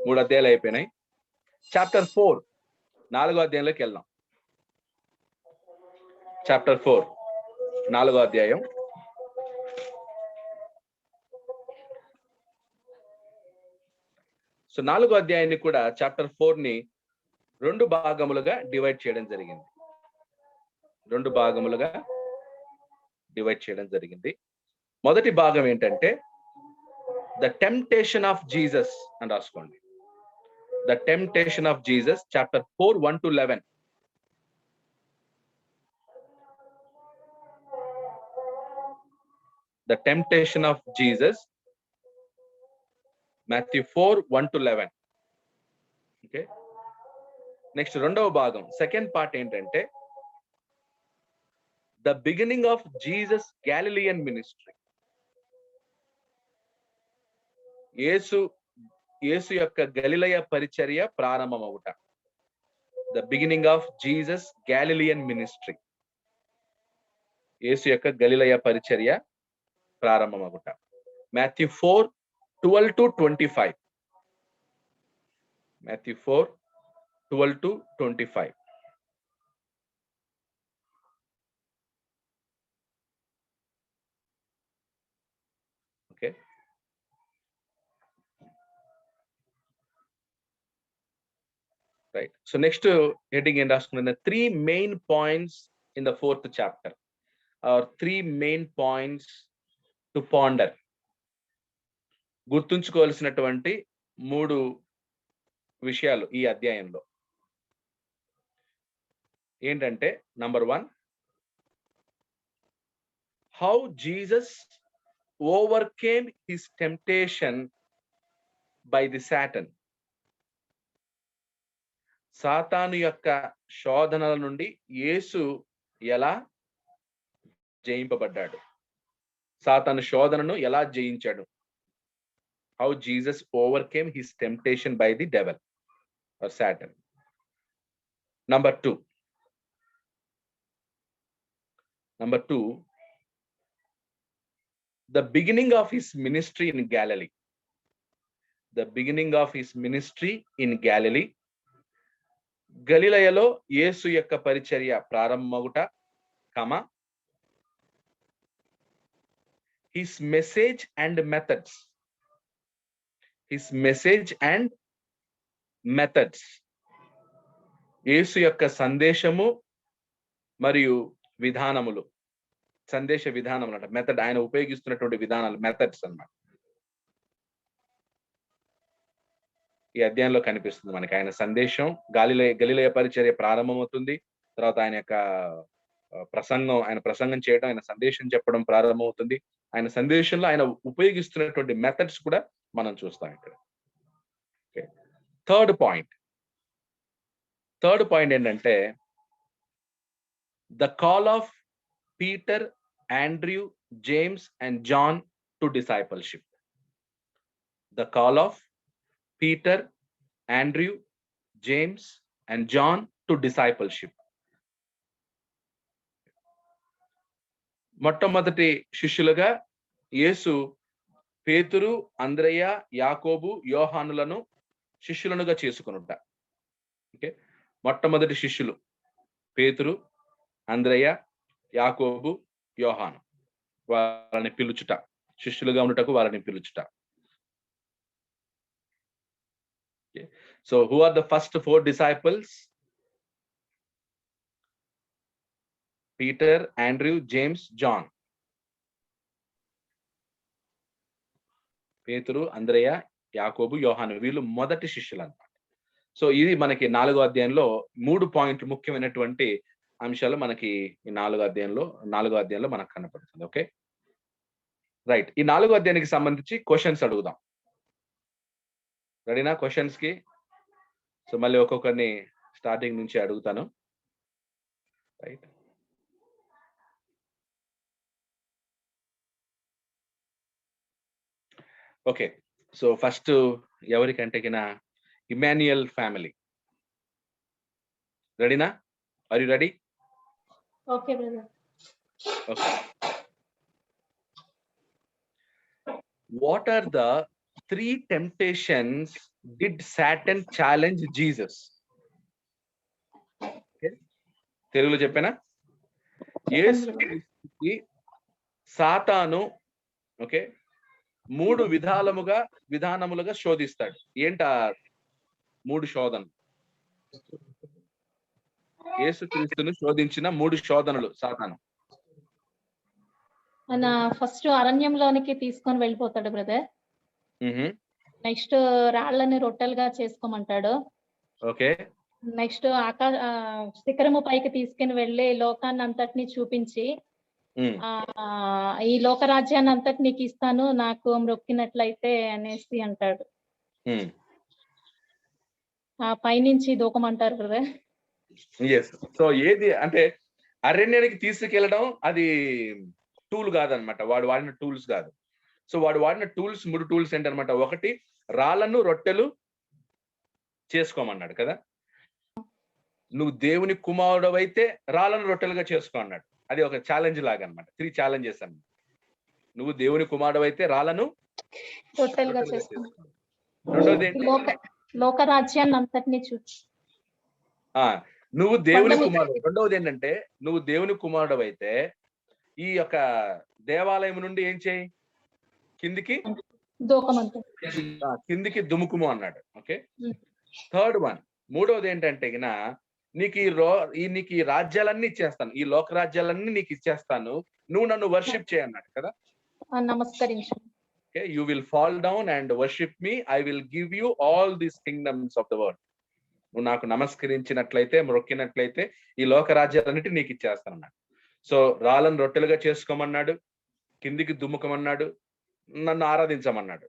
3 అధ్యాయాలు అయిపోయినాయి. చాప్టర్ 4, 4వ అధ్యాయంలోకి వెళ్దాం. చాప్టర్ 4, 4వ అధ్యాయం. సో 4వ అధ్యాయాన్ని కూడా, చాప్టర్ 4ని 2 భాగములుగా డివైడ్ చేయడం జరిగింది. 2 భాగములుగా డివైడ్ చేయడం జరిగింది. మొదటి భాగం ఏంటంటే ద టెంప్టేషన్ ఆఫ్ జీసస్ అని రాసుకోండి. The temptation of Jesus, chapter 4, 1 to 11. The temptation of Jesus, Matthew 4, 1 to 11. Okay, next రెండవ భాగం, సెకండ్ పార్ట్ ఏంటంటే the beginning of Jesus Galilean ministry. యేసు యొక్క గలిలయ పరిచర్య ప్రారంభమవుట. The beginning of Jesus Galilean ministry, యేసు యొక్క గలిలయ పరిచర్య ప్రారంభమవుట. Matthew 4, 12 to 25. Matthew 4, 12 to 25. Okay, right. So next heading in the 3 main points in the 4th chapter, or 3 main points to ponder. గుర్తుంచుకోవాల్సినటువంటి 3 విషయాలు ఈ అధ్యాయంలో ఏంటంటే, number 1, how Jesus overcame his temptation by the Satan. సాతాను యొక్క శోధనల నుండి యేసు ఎలా జయింపబడ్డాడు, సాతాను శోధనను ఎలా జయించాడు. How Jesus overcame his temptation by the devil or Satan. Number 2, the beginning of his ministry in Galilee. The beginning of his ministry in Galilee. గలిలయలో యేసు యొక్క పరిచర్య ప్రారంభమగుట, his message and methods. His message and methods. యేసు యొక్క సందేశము మరియు విధానములు, సందేశ విధానం అన్నమాట. Method, ఆయన ఉపయోగిస్తున్నటువంటి విధానాలు, మెథడ్స్ అన్నమాట. ఈ అధ్యాయంలో కనిపిస్తుంది మనకి. ఆయన సందేశం గలిలయ పరిచర్య ప్రారంభమవుతుంది. తర్వాత ఆయన యొక్క ఆయన ప్రసంగం చేయడం, ఆయన సందేశం చెప్పడం ప్రారంభమవుతుంది. ఆయన సందేశంలో ఆయన ఉపయోగిస్తున్నటువంటి మెథడ్స్ కూడా మనం చూస్తాం ఇక్కడ. థర్డ్ పాయింట్ ఏంటంటే the call of Peter, Andrew, James and Jan to discipleship. The call of Peter, Andrew, James and Jan to discipleship. మొట్టమొదటి శిష్యులుగా యేసు పేతురు, అంద్రయ్య, యాకోబు, యోహానులను శిష్యులనుగా చేసుకొనుట. ఓకే, మొట్టమొదటి శిష్యులు పేతురు, అంద్రయ్య, యాకోబు, యోహాను, వారిని పిలుచుట, శిష్యులుగా ఉండుటకు వారిని పిలుచుట. So who are the first 4 disciples? Peter, Andrew, James, John. పేతురు, అంద్రయ్య, యాకోబు, యోహాను, వీళ్ళు మొదటి శిష్యులు అన్నమాట. సో ఇది మనకి 4వ అధ్యాయంలో 3 పాయింట్లు, ముఖ్యమైనటువంటి అంశాలు మనకి ఈ 4వ అధ్యాయంలో మనకు కనపడుతుంది. Okay, right. ఈ 4వ అధ్యాయానికి సంబంధించి క్వశ్చన్స్ అడుగుదాం. రెడీనా క్వశ్చన్స్ కి? సో మళ్ళీ ఒక్కొక్కరిని స్టార్టింగ్ నుంచి అడుగుతాను. రైట్. ఓకే, సో ఫస్ట్ ఎవరికంటే కినా ఇమాన్యుయల్ ఫ్యామిలీ. రెడీనా? Are you ready? Okay brother. Okay. What are the 3 temptations did Satan challenge Jesus? Okay, తెలుగులో చెప్పానా? యేసుకి సాతాను ఓకే 3 విధానములుగా శోధిస్తాడు. ఏంట 3 శోధనలు? యేసుక్రీస్తును శోధించిన 3 శోధనలు సాతాను. ఆయన ఫస్ట్ అరణ్యంలోనికి తీసుకొని వెళ్ళిపోతాడు బ్రదర్. నెక్స్ట్ రాళ్ళని రొట్టెలుగా చేసుకోమంటాడు. ఓకే. నెక్స్ట్ శిఖరము పైకి తీసుకుని వెళ్ళి లోకాన్ని అంతటిని చూపించి ఈ లోకరాజ్యాన్ని అంతటి నీకు ఇస్తాను, నాకు మొక్కినట్లయితే అనేసి అంటాడు. ఆ పైనుంచి దూకమంటారు బ్రదర్. సో ఏది అంటే అరణ్యానికి తీసుకెళ్ళడం అది టూల్ కాదనమాట, వాడు వాడిన టూల్స్ కాదు. సో వాడు వాడిన టూల్స్ 3 టూల్స్ ఏంటనమాట. ఒకటి, రాళ్ళను రొట్టెలు చేసుకోమన్నాడు కదా. నువ్వు దేవుని కుమారుడు అయితే రాళ్ళను రొట్టెలుగా చేసుకో అన్నాడు. అది ఒక ఛాలెంజ్ లాగా అనమాట. 3 ఛాలెంజెస్ అన్నమాట. నువ్వు దేవుని కుమారుడు అయితే రాళ్ళను రొట్టెలుగా చేసుకో. రెండోది లోకరాజ్యాన్ని అంతటిని చూచి నువ్వు దేవుని కుమారుడు. రెండవది ఏంటంటే నువ్వు దేవుని కుమారుడు అయితే ఈ యొక్క దేవాలయం నుండి ఏం చేయి, కిందికి దుముకుము అన్నాడు. ఓకే. థర్డ్ వన్, మూడవది ఏంటంటే నీకు ఈ రాజ్యాలన్నీ ఇచ్చేస్తాను, ఈ లోక రాజ్యాలన్నీ నీకు ఇచ్చేస్తాను, నువ్వు నన్ను వర్షిప్ చేయన్నాడు కదా. నమస్కరించు. Okay, you will fall down and worship me, I will give you all these kingdoms of the world. నువ్వు నాకు నమస్కరించినట్లయితే, మొక్కినట్లయితే ఈ లోక రాజ్యాలన్నిటి నీకు ఇచ్చేస్తాను అన్నాడు. సో రాళ్ళను రొట్టెలుగా చేసుకోమన్నాడు, కిందికి దుమ్ముకమన్నాడు, నన్ను ఆరాధించమన్నాడు,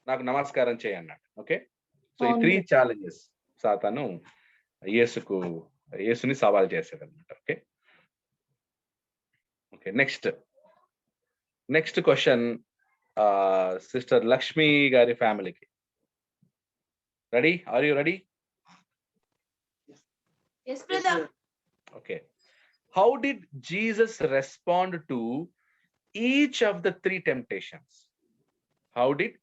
నాకు నమస్కారం చేయన్నాడు. ఓకే. సో ఈ 3 ఛాలెంజెస్ సాతాను యేసుని సవాల్ చేశాడు అనమాట. Okay. Okay, next question sister Lakshmi గారి ఫ్యామిలీకి. Ready? Are you ready? Yes, brother. Okay. How did Jesus respond to each of the 3 temptations? How did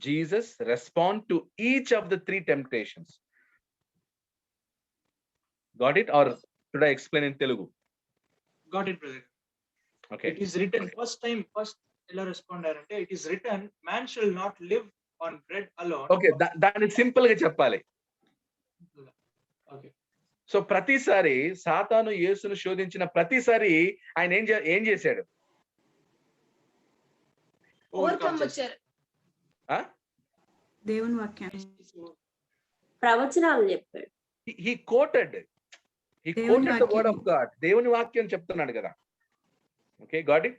Jesus respond to each of the 3 temptations? Got it? Or should I explain in Telugu? Got it, brother. Okay. It is written, first ela respondarante, it is written, man shall not live on bread alone. Okay, దాన్ని simple గా చెప్పాలి. Okay. So ప్రతిసారి సాతాను యేసును శోధించిన ప్రతిసారి ఆయన ఏం చేశాడు? Overcome వచ్చారు. దేవుని వాక్యాన్ని ప్రవచనాలు చెప్పాడు. he quoted దేవుని the word of వాక్యం. God. దేవుని వాక్యం చెప్తున్నాడు కదా. Okay, got it.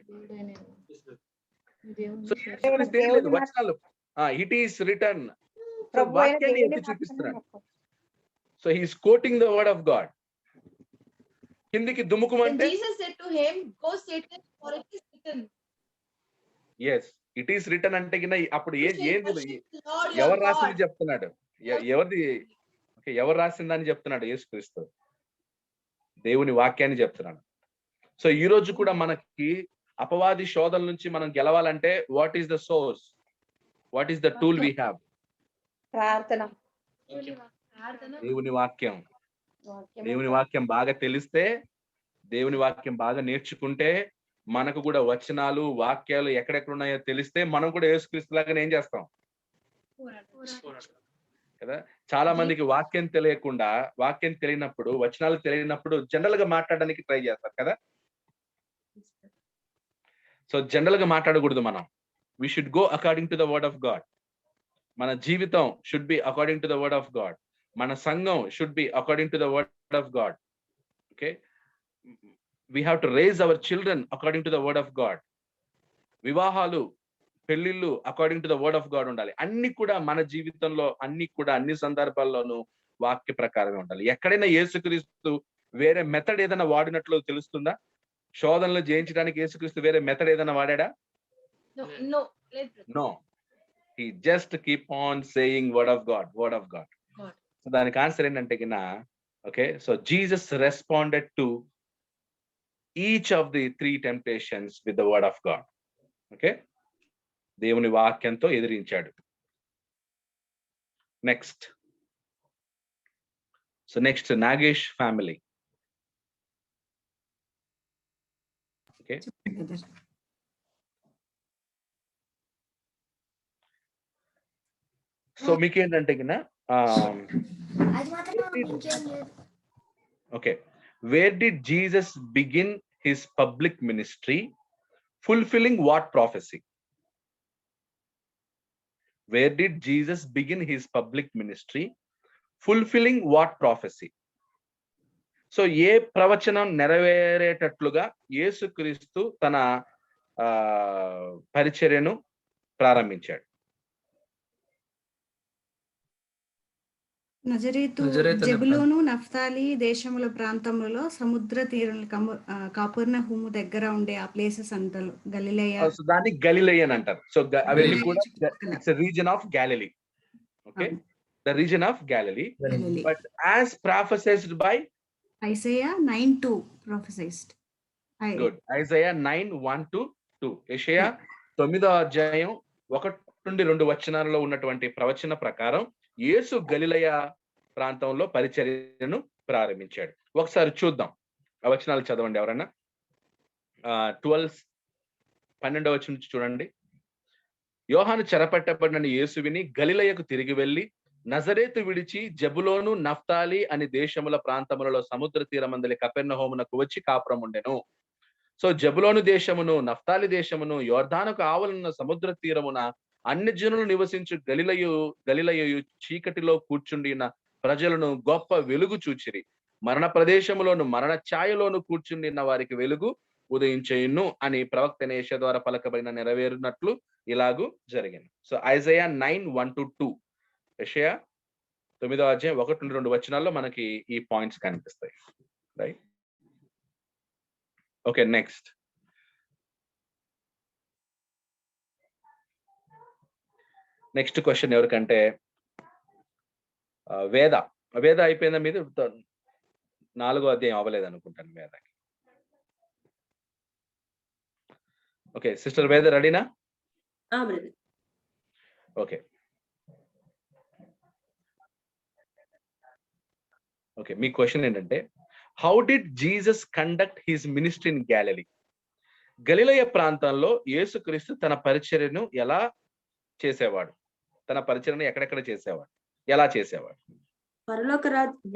సో లేదు వచనాలు ఇట్ ఈస్ రిటర్న్. సో ప్రభు అయిన వాక్యాన్ని దేవుని ఎత్తి చూపిస్తున్నాడు. వాక్యం. So he's coating the word of God. కిందికి Then దుముకుమంటే Jesus said to him, "Go Satan, for it is written." Yes it is written అంటే కింద అప్పుడు "You shall ఏంది worship the Lord your ఎవరు God." రాసింది చెప్తున్నాడు. ఎవరిది ఎవరు రాసిందని చెప్తున్నాడు యేసుక్రీస్తు. దేవుని వాక్యాన్ని చెప్తున్నాడు. సో ఈ రోజు కూడా మనకి అపవాది శోధల నుంచి మనం గెలవాలంటే what is the source, what is the tool we have? ప్రార్థన. దేవుని వాక్యం. వాక్యమే దేవుని వాక్యం బాగా తెలిస్తే, దేవుని వాక్యం బాగా నేర్చుకుంటే, మనకు కూడా వచనాలు వాక్యాలు ఎక్కడెక్కడ ఉన్నాయో తెలిస్తే మనం కూడా యేసుక్రీస్తు లాగానే ఏం చేస్తాం కదా. చాలా మందికి వాక్యం తెలియకుండా, వాక్యం తెలియనప్పుడు, వచనాలు తెలియనప్పుడు జనరల్ గా మాట్లాడడానికి ట్రై చేస్తారు కదా. సో జనరల్ గా మాట్లాడకూడదు మనం. We should go according to the word of God. మన జీవితం should be according to the word of God. మన సంఘం should be according to the word of God. Okay, we have to raise our children according to the word of God. వివాహాలు, పెళ్లిళ్ళు according to the word of God ఉండాలి. అన్ని కూడా మన జీవితంలో అన్ని సందర్భాల్లోనూ వాక్య ప్రకారమే ఉండాలి. ఎక్కడైనా యేసుక్రీస్తు వేరే మెథడ్ ఏదైనా వాడినట్లు తెలుస్తుందా? శోధనలు జయించడానికి యేసుక్రీస్తు వేరే మెథడ్ ఏదైనా వాడా? No. he just keep on saying word of God. So దానికి ఆన్సర్ ఏంటంటే కినా, okay, so Jesus responded to each of the 3 temptations with the word of God. Okay, దేవుని వాక్యంతో ఎదిరించాడు. Next, so next Nagesh family. Okay, so మీకేంటంటే కినా okay, where did Jesus begin his public ministry, fulfilling what prophecy? Where did Jesus begin his public ministry, fulfilling what prophecy? So ఏ ప్రవచనం నెరవేరేటట్లుగా యేసుక్రీస్తు తన పరిచర్యను ప్రారంభించాడు? నజరేతు జెబులూను నఫ్తాలి దేశముల ప్రాంతములలో సముద్ర తీరం కపెర్నహూము దగ్గర ఉండే ఆ ప్లేసెస్ అంటారు గలిలయ. సో దాన్ని గలిలయ అని అంటారు. సో అవన్నీ కూడా it's region of Galilee. Okay, the region of Galilee. But as prophesized by Isaiah 9:2 prophesied. Good. Isaiah 9:1-2. యెషయా 9వ అధ్యాయం 1-2 వచనాలలో ఉన్నటువంటి ప్రవచన ప్రకారం యేసు గలిలయ ప్రాంతంలో పరిచర్యను ప్రారంభించాడు. ఒకసారి చూద్దాం, ఆ వచనాలు చదవండి ఎవరన్నా. 12వ వచనం నుంచి చూడండి. యోహాను చెరపట్టబడిన యేసు విని గలిలయకు తిరిగి వెళ్లి నజరేతు విడిచి జెబులోను నఫ్తాలి అని దేశముల ప్రాంతములలో సముద్ర తీరమందలి కపెర్నహూమునకు వచ్చి కాపురం ఉండెను. సో జెబులోను దేశమును, నఫ్తాలి దేశమును, యోర్దానుకు ఆవలున్న సముద్ర తీరమున అన్ని జనులు నివసించు గలిలయు చీకటిలో కూర్చుండిన ప్రజలను గొప్ప వెలుగు చూచిరి. మరణ ప్రదేశములోను మరణ ఛాయలోను కూర్చుండిన వారికి వెలుగు ఉదయించేయును అని ప్రవక్త యెషయా ద్వారా పలకబడిన నెరవేరునట్లు ఇలాగూ జరిగింది. సో ఐజయా 9:1-2, యెషయా 9వ అధ్యాయం 1-2 వచనాల్లో మనకి ఈ పాయింట్స్ కనిపిస్తాయి. Right, okay. Next, next question ఎవరికంటే వేద అయిపోయిందా? మీద 4వ అధ్యాయం అవ్వలేదు అనుకుంటాను వేదకి. ఓకే, సిస్టర్ వేద రెడీనా? Okay, okay. మీ క్వశ్చన్ ఏంటంటే, how did Jesus conduct his ministry in Galilee? గలిలయ ప్రాంతంలో యేసుక్రీస్తు తన పరిచర్యను ఎలా చేసేవాడు? తన పరిచర్యను ఎక్కడెక్కడ చేసేవాడు, ఎలా చేసేవాడు?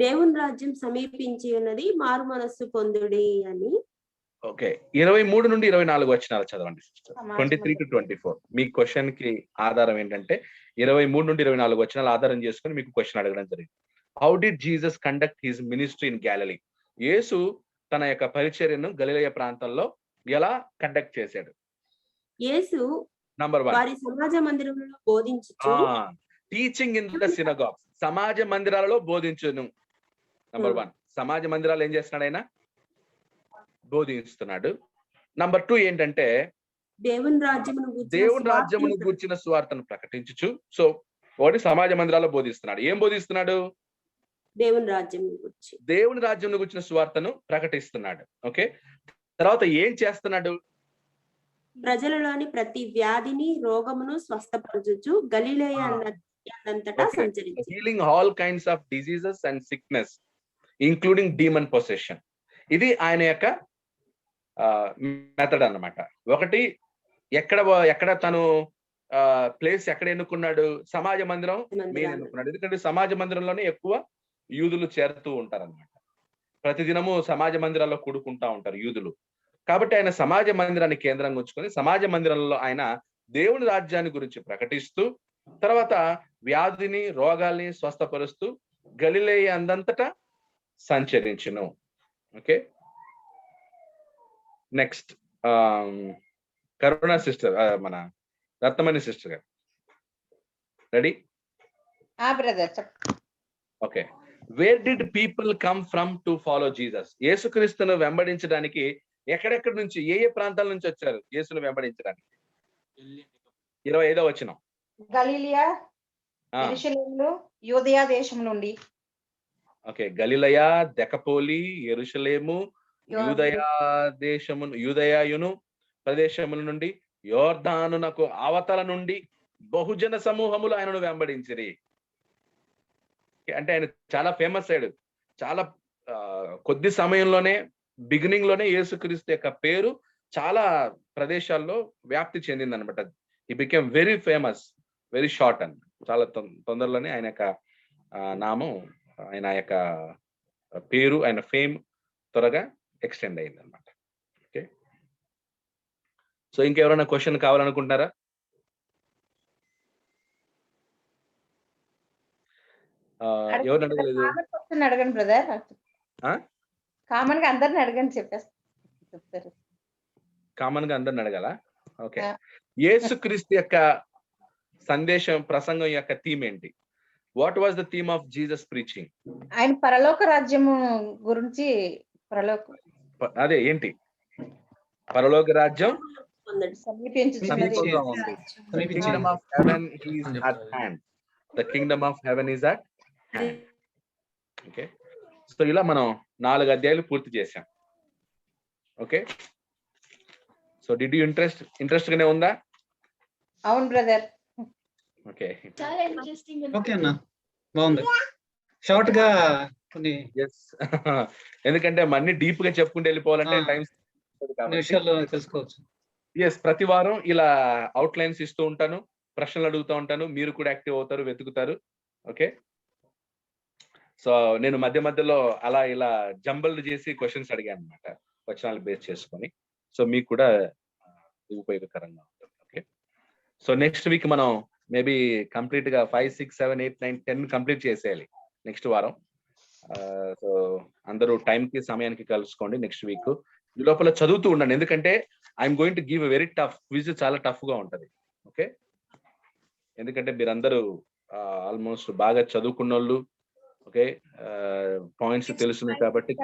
దేవుని రాజ్యం సమీపించి ఉన్నది, మారు మనస్సు పొందుడి అని ఓకే, 23 నుండి 24 వచనాలు చదవండి సిస్టర్. సమాజ 23 to 24. మీ క్వశ్చన్ కి ఆధారం ఏంటంటే 23 నుండి 24 వచనాలు ఆధారం చేసుకొని మీకు క్వశ్చన్ అడగడం జరిగింది. How did Jesus conduct his ministry in Galilee? యేసు తన యొక్క పరిచర్యను గలిలయ ప్రాంతంలో ఎలా కండక్ట్ చేశాడు? యేసు నంబర్ 1, వారి సమాజ మందిరంలో బోధించుచు టీచింగ్ ఇన్ ద సినగాగ్. సమాజ మందిరాలలో బోధించును. నంబర్ 1, సమాజ మందిరాలు ఏం చేస్తున్నాడు ఆయన? బోధిస్తున్నాడు. నంబర్ 2 ఏంటంటే దేవుని రాజ్యమును గూర్చిన సువార్తను ప్రకటించుచు. సో ఒకటి సమాజ మందిరాల్లో బోధిస్తున్నాడు. ఏం బోధిస్తున్నాడు? దేవుని రాజ్యం గురించి, దేవుని రాజ్యం గురించిన సువార్తను ప్రకటిస్తున్నాడు. ఓకే, తర్వాత ఏం చేస్తున్నాడు? ప్రజలలోని ప్రతి వ్యాధిని రోగమును స్వస్థపరచుచు గలిలయ అంతటా సంచరించి healing all kinds of diseases and sickness including demon possession. ఇది ఆయన యొక్క మెథడ్ అన్నమాట. ఒకటి, ఎక్కడ తను ప్లేస్ ఎక్కడ ఎన్నుకున్నాడు? సమాజ మందిరం మెయిన్ ఎన్నుకున్నాడు. ఎందుకంటే సమాజ మందిరంలోనే ఎక్కువ యూదులు చేరుతూ ఉంటారు అనమాట. ప్రతిదినము సమాజ మందిరాల్లో కూడుకుంటా ఉంటారు యూదులు. కాబట్టి ఆయన సమాజ మందిరాన్ని కేంద్రంగా ఉంచుకొని సమాజ మందిరంలో ఆయన దేవుని రాజ్యాన్ని గురించి ప్రకటిస్తూ, తర్వాత వ్యాధిని రోగాల్ని స్వస్థపరుస్తూ గలిలయ అందంతటా సంచరించును. ఓకే, నెక్స్ట్ కరుణ సిస్టర్, మన రత్నమణి సిస్టర్ గారు ready? Brother. Okay, where did people come from to follow Jesus? యేసుక్రీస్తును వెంబడించడానికి ఎక్కడెక్కడి నుంచి, ఏ ప్రాంతాల నుంచి వచ్చారు యేసును వెంబడించడానికి? 25వ వచనం. గలిలియా, యెరూషలేము, యూదయ దేశం నుండి. ఓకే, గలిలయ, దెకపోలి, యెరూషలేము, యూదయాయును ప్రదేశముల నుండి, యోర్దానునకు అవతల నుండి బహుజన సమూహములు ఆయనను వెంబడించిరి. అంటే ఆయన చాలా ఫేమస్ అయ్యాడు. చాలా కొద్ది సమయంలోనే, బిగినింగ్ లోనే యేసుక్రీస్తు యొక్క పేరు చాలా ప్రదేశాల్లో వ్యాప్తి చెందింది అనమాట. He became very famous, very short అని. చాలా తొందరలోనే ఆయన యొక్క నామం, ఆయన యొక్క పేరు, ఆయన ఫేమ్ త్వరగా ఎక్స్టెండ్ అయింది అనమాట. ఓకే, సో ఇంకెవరైనా క్వశ్చన్ కావాలనుకుంటున్నారా? ఎవరిని అడగలేదు? అడగండి బ్రదర్. కామన్ గా అందరిని అడగండి, చెప్తారు. కామన్ గా అందరిని అడగాల? ఓకే, యేసుక్రీస్తు యొక్క సందేశం, ప్రసంగం యొక్క థీమ్ ఏంటి? What was the theme of Jesus preaching? ఆయన పరలోక రాజ్యము గురించి. అదే ఏంటి? పరలోక రాజ్యం సమీపించుచున్నది. Kingdom of heaven is at hand. The kingdom of heaven is at hand. Okay, so ఇలా మనం 4 అధ్యాయాలు పూర్తి చేశాం. Okay, so did you interest గానే ఉందా? అవును బ్రదర్. ఓకే, చాలా ఇంట్రెస్టింగ్. ఓకే అన్న, బాగుంది. షార్ట్ గా కొన్ని ఎందుకంటే అన్ని డీప్ గా చెప్పుకుంటూ వెళ్ళిపోవాలంటే టైం విషయాలు తెలుసుకోవచ్చు. ప్రతి వారం ఇలా అవుట్ లైన్స్ ఇస్తూ ఉంటాను, ప్రశ్నలు అడుగుతూ ఉంటాను, మీరు కూడా యాక్టివ్ అవుతారు, వెతుకుతారు. ఓకే, సో నేను మధ్య మధ్యలో అలా ఇలా జంబల్డ్ చేసి క్వశ్చన్స్ అడిగాను అనమాట, వచనాలు బేస్ చేసుకొని. సో మీకు కూడా ఉపయోగకరంగా ఉంటుంది. ఓకే, సో నెక్స్ట్ వీక్ మనం మేబీ కంప్లీట్ గా 5, 6, 7, 8, 9, 10 కంప్లీట్ చేసేయాలి నెక్స్ట్ వారం. సో అందరూ టైంకి, సమయానికి కలుసుకోండి నెక్స్ట్ వీక్. ఈ లోపల చదువుతూ ఉండండి, ఎందుకంటే I'm going to give a very tough quiz. చాలా టఫ్ గా ఉంటది. ఓకే, ఎందుకంటే మీరందరూ ఆల్మోస్ట్ బాగా చదువుకున్న వాళ్ళు. ఓకే, పాయింట్స్ తెలుసున్నాయి కాబట్టి.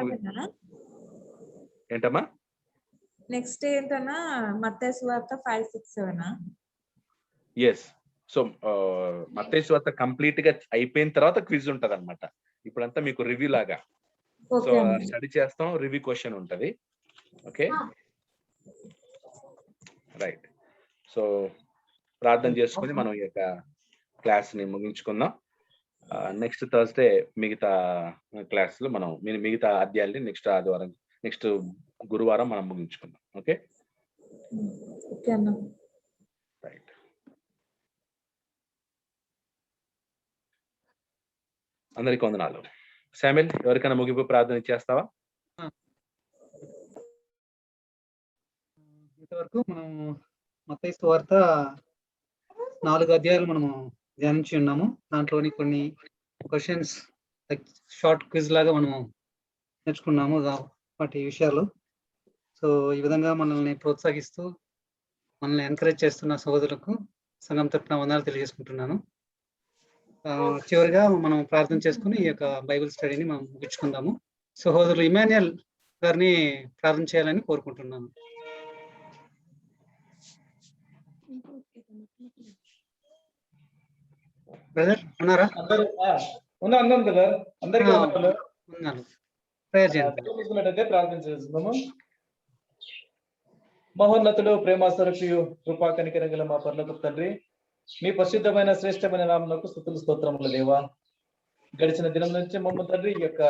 ఏంటమ్మా నెక్స్ట్ ఏంటన్నా? మత్తయి సువార్త 5, 6, 7. ఎస్, సో మత్తయి సువార్త కంప్లీట్ గా అయిపోయిన తర్వాత క్విజ్ ఉంటది అనమాట. ఇప్పుడంతా మీకు రివ్యూ లాగా. సో స్టడీ చేస్తాం, రివ్యూ క్వశ్చన్ ఉంటది. Okay, right. సో ప్రార్థన చేసుకుని మనం ఈ యొక్క క్లాస్ ని ముగించుకుందాం. నెక్స్ట్ థర్స్డే మిగతా క్లాసులు మనం మిగతా అధ్యాయాన్ని నెక్స్ట్ గురువారం మనం ముగించుకుందాం. Okay, right. అందరికి వందనాలు. శామ్యుల్, ఎవరికైనా ముగింపు ప్రార్థన చేస్తావా? ఇంతవరకు మనం మత్తయి సువార్త 4 అధ్యాయాలు మనము ధ్యానించి ఉన్నాము. దాంట్లోని కొన్ని క్వశ్చన్స్ షార్ట్ క్విజ్ లాగా మనము నేర్చుకున్నాము వాటి విషయాలు. సో ఈ విధంగా మనల్ని ప్రోత్సహిస్తూ మనల్ని ఎంకరేజ్ చేస్తున్న సహోదరులకు సంఘం తరపున వందనాలు తెలియజేసుకుంటున్నాను. చివరిగా మనం ప్రార్థన చేసుకుని ఈ యొక్క బైబిల్ స్టడీని మనం ముగించుకుందాము. సహోదరులు ఇమాన్యుయల్ గారిని ప్రార్థన చేయాలని కోరుకుంటున్నాను. బ్రదర్ ఉన్నారా? ఉన్నాను బ్రదర్. అందరికీ ఉన్నారు. ప్రేయర్ చేయండి. చూసుకున్నట్టయితే ప్రార్థన చేస్తున్నాము. మహోన్నతుడు, ప్రేమ స్వరూపియు, కృపా కనికరం గల మా పరలోకపు తండ్రి, మీ పరిశుద్ధమైన శ్రేష్టమైన నామమునకు స్తుతులు స్తోత్రములు దేవా. గడిచిన దినం నుంచి మమ్మల్ని తండ్రి ఈ యొక్క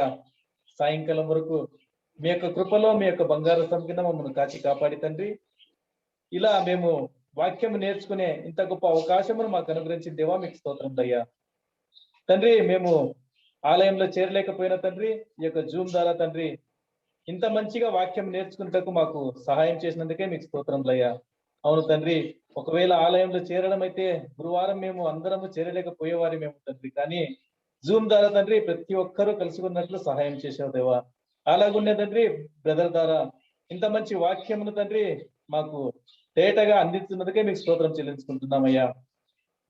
సాయంకాలం వరకు మీ యొక్క కృపలో మీ యొక్క బంగారు కింద మమ్మల్ని కాచి కాపాడి తండ్రి, ఇలా మేము వాక్యం నేర్చుకునే ఇంత గొప్ప అవకాశమును మాకు అనుగ్రహించిన దేవా మీకు స్తోత్రం అయ్యా. తండ్రి, మేము ఆలయంలో చేరలేకపోయిన తండ్రి, ఈ యొక్క జూమ్ ద్వారా తండ్రి ఇంత మంచిగా వాక్యం నేర్చుకున్నటకు మాకు సహాయం చేసినందుకే మీకు స్తోత్రములయ్యా. అవును తండ్రి, ఒకవేళ ఆలయంలో చేరడం అయితే గురువారం మేము అందరము చేరలేకపోయేవారి మేము తండ్రి, కానీ జూమ్ ద్వారా తండ్రి ప్రతి ఒక్కరూ కలుసుకున్నట్లు సహాయం చేసావు దేవా. అలాగుండే తండ్రి బ్రదర్ ద్వారా ఇంత మంచి వాక్యమును తండ్రి మాకు తేటగా అందిస్తున్నందుకే మీకు స్తోత్రం చెల్లించుకుంటున్నామయ్యా.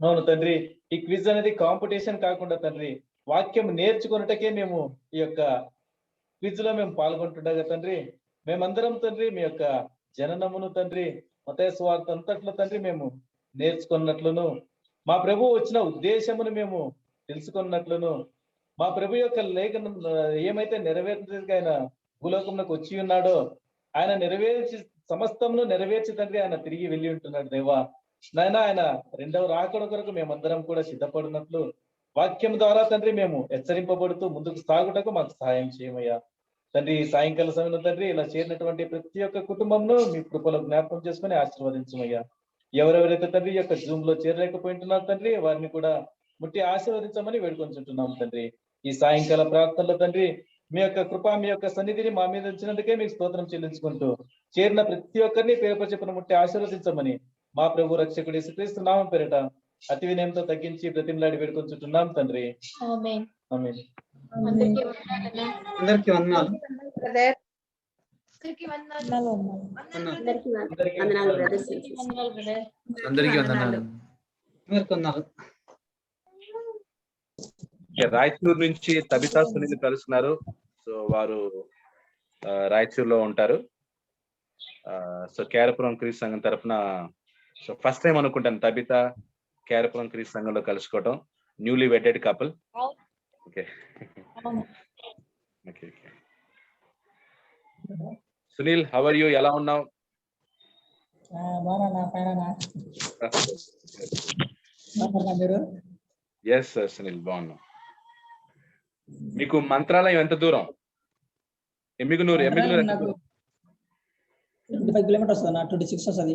అవును తండ్రి, ఈ క్విజ్ అనేది కాంపిటీషన్ కాకుండా తండ్రి వాక్యం నేర్చుకున్నటకే మేము ఈ యొక్క క్విజ్ లో మేము పాల్గొంటుండగా తండ్రి, మేమందరం తండ్రి మీ యొక్క జననమును తండ్రి మత్తయి సువార్త అంతట్లో తండ్రి మేము నేర్చుకున్నట్లును, మా ప్రభు వచ్చిన ఉద్దేశమును మేము తెలుసుకున్నట్లును, మా ప్రభు యొక్క లేఖనం ఏమైతే నెరవేర్చడానికి ఆయన భూలోకంలోకి వచ్చి ఉన్నాడో ఆయన నెరవేర్చి సమస్తమును నెరవేర్చి తండ్రి ఆయన తిరిగి వెళ్ళి ఉంటున్నాడు దేవా. నాయన ఆయన రెండవ రాకడ కొరకు మేమందరం కూడా సిద్ధపడినట్లు వాక్యం ద్వారా తండ్రి మేము హెచ్చరింపబడుతూ ముందుకు సాగుటకు మాకు సహాయం చేయమయ్యా. తండ్రి, సాయంకాల సమయంలో తండ్రి ఇలా చేరినటువంటి ప్రతి ఒక్క కుటుంబంలో మీ కృపలో జ్ఞాపకం చేసుకుని ఆశీర్వదించమయ్యా. ఎవరెవరైతే తండ్రి యొక్క జూమ్ లో చేరలేకపోయింటున్నారు తండ్రి, వారిని కూడా ముట్టి ఆశీర్వదించమని వేడుకొంచుంటున్నాం తండ్రి. ఈ సాయంకాల ప్రార్థనలో తండ్రి మీ యొక్క కృప మీ యొక్క సన్నిధిని మా మీద ఉంచినందుకే మీకు స్తోత్రం చెల్లించుకుంటూ చేరిన ప్రతి ఒక్కరిని పేరు చెప్పిన ముట్టి ఆశీర్వదించమని మా ప్రభు రక్షకుడు యేసుక్రీస్తు నామం పేరిట అతి వినయంతో తగ్గించి బ్రతిమలాడి వేడుకొంచుంటున్నాం తండ్రి. ఆమేన్. ఆమేన్. అందరికీ వందనాలు. అందరికీ వందనాలు. బ్రదర్ అందరికీ వందనాలు. అందరికీ వందనాలు బ్రదర్స్. వందనాలు బ్రదర్. అందరికీ వందనాలు. అందరికీ వందనాలు. రాయచూరు నుంచి తబితా సునీల్ కలుస్తున్నారు. సో వారు రాయచూరులో ఉంటారు. సో కేరపురం క్రీస్తు సంఘం తరఫున సో ఫస్ట్ టైం అనుకుంటాను తబితా కేరపురం క్రీస్తు సంఘంలో కలుసుకోవటం. Newly wedded couple. Okay okay okay. Sunil, how are you? ఎలా ఉన్నావు? ఎస్ సునీల్, బాగున్నాం. మీకు మంత్రాలయం ఎంత దూరం? ఎమ్మిగునూరు 25 కిలోమీటర్స్ అన్న, 26 వస్తుంది.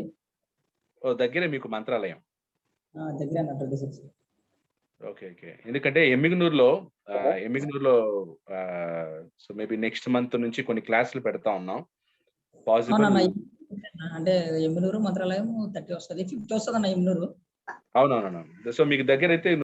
ఓ దగ్గరే మీకు మంత్రాలయం? దగ్గరే అన్న 26. Okay okay. ఎందుకంటే ఎమ్మిగునూరులో సో మేబీ నెక్స్ట్ మంత్ నుంచి కొన్ని క్లాసులు పెడతా ఉన్నాం. పాసిబుల్ అంటే ఎమ్మినూరు మంత్రాలయం 30 వస్తుంది, 50 వస్తుంది అన్న ఎమ్మినూరు. అవునవునవును. సో మీకు దగ్గర అయితే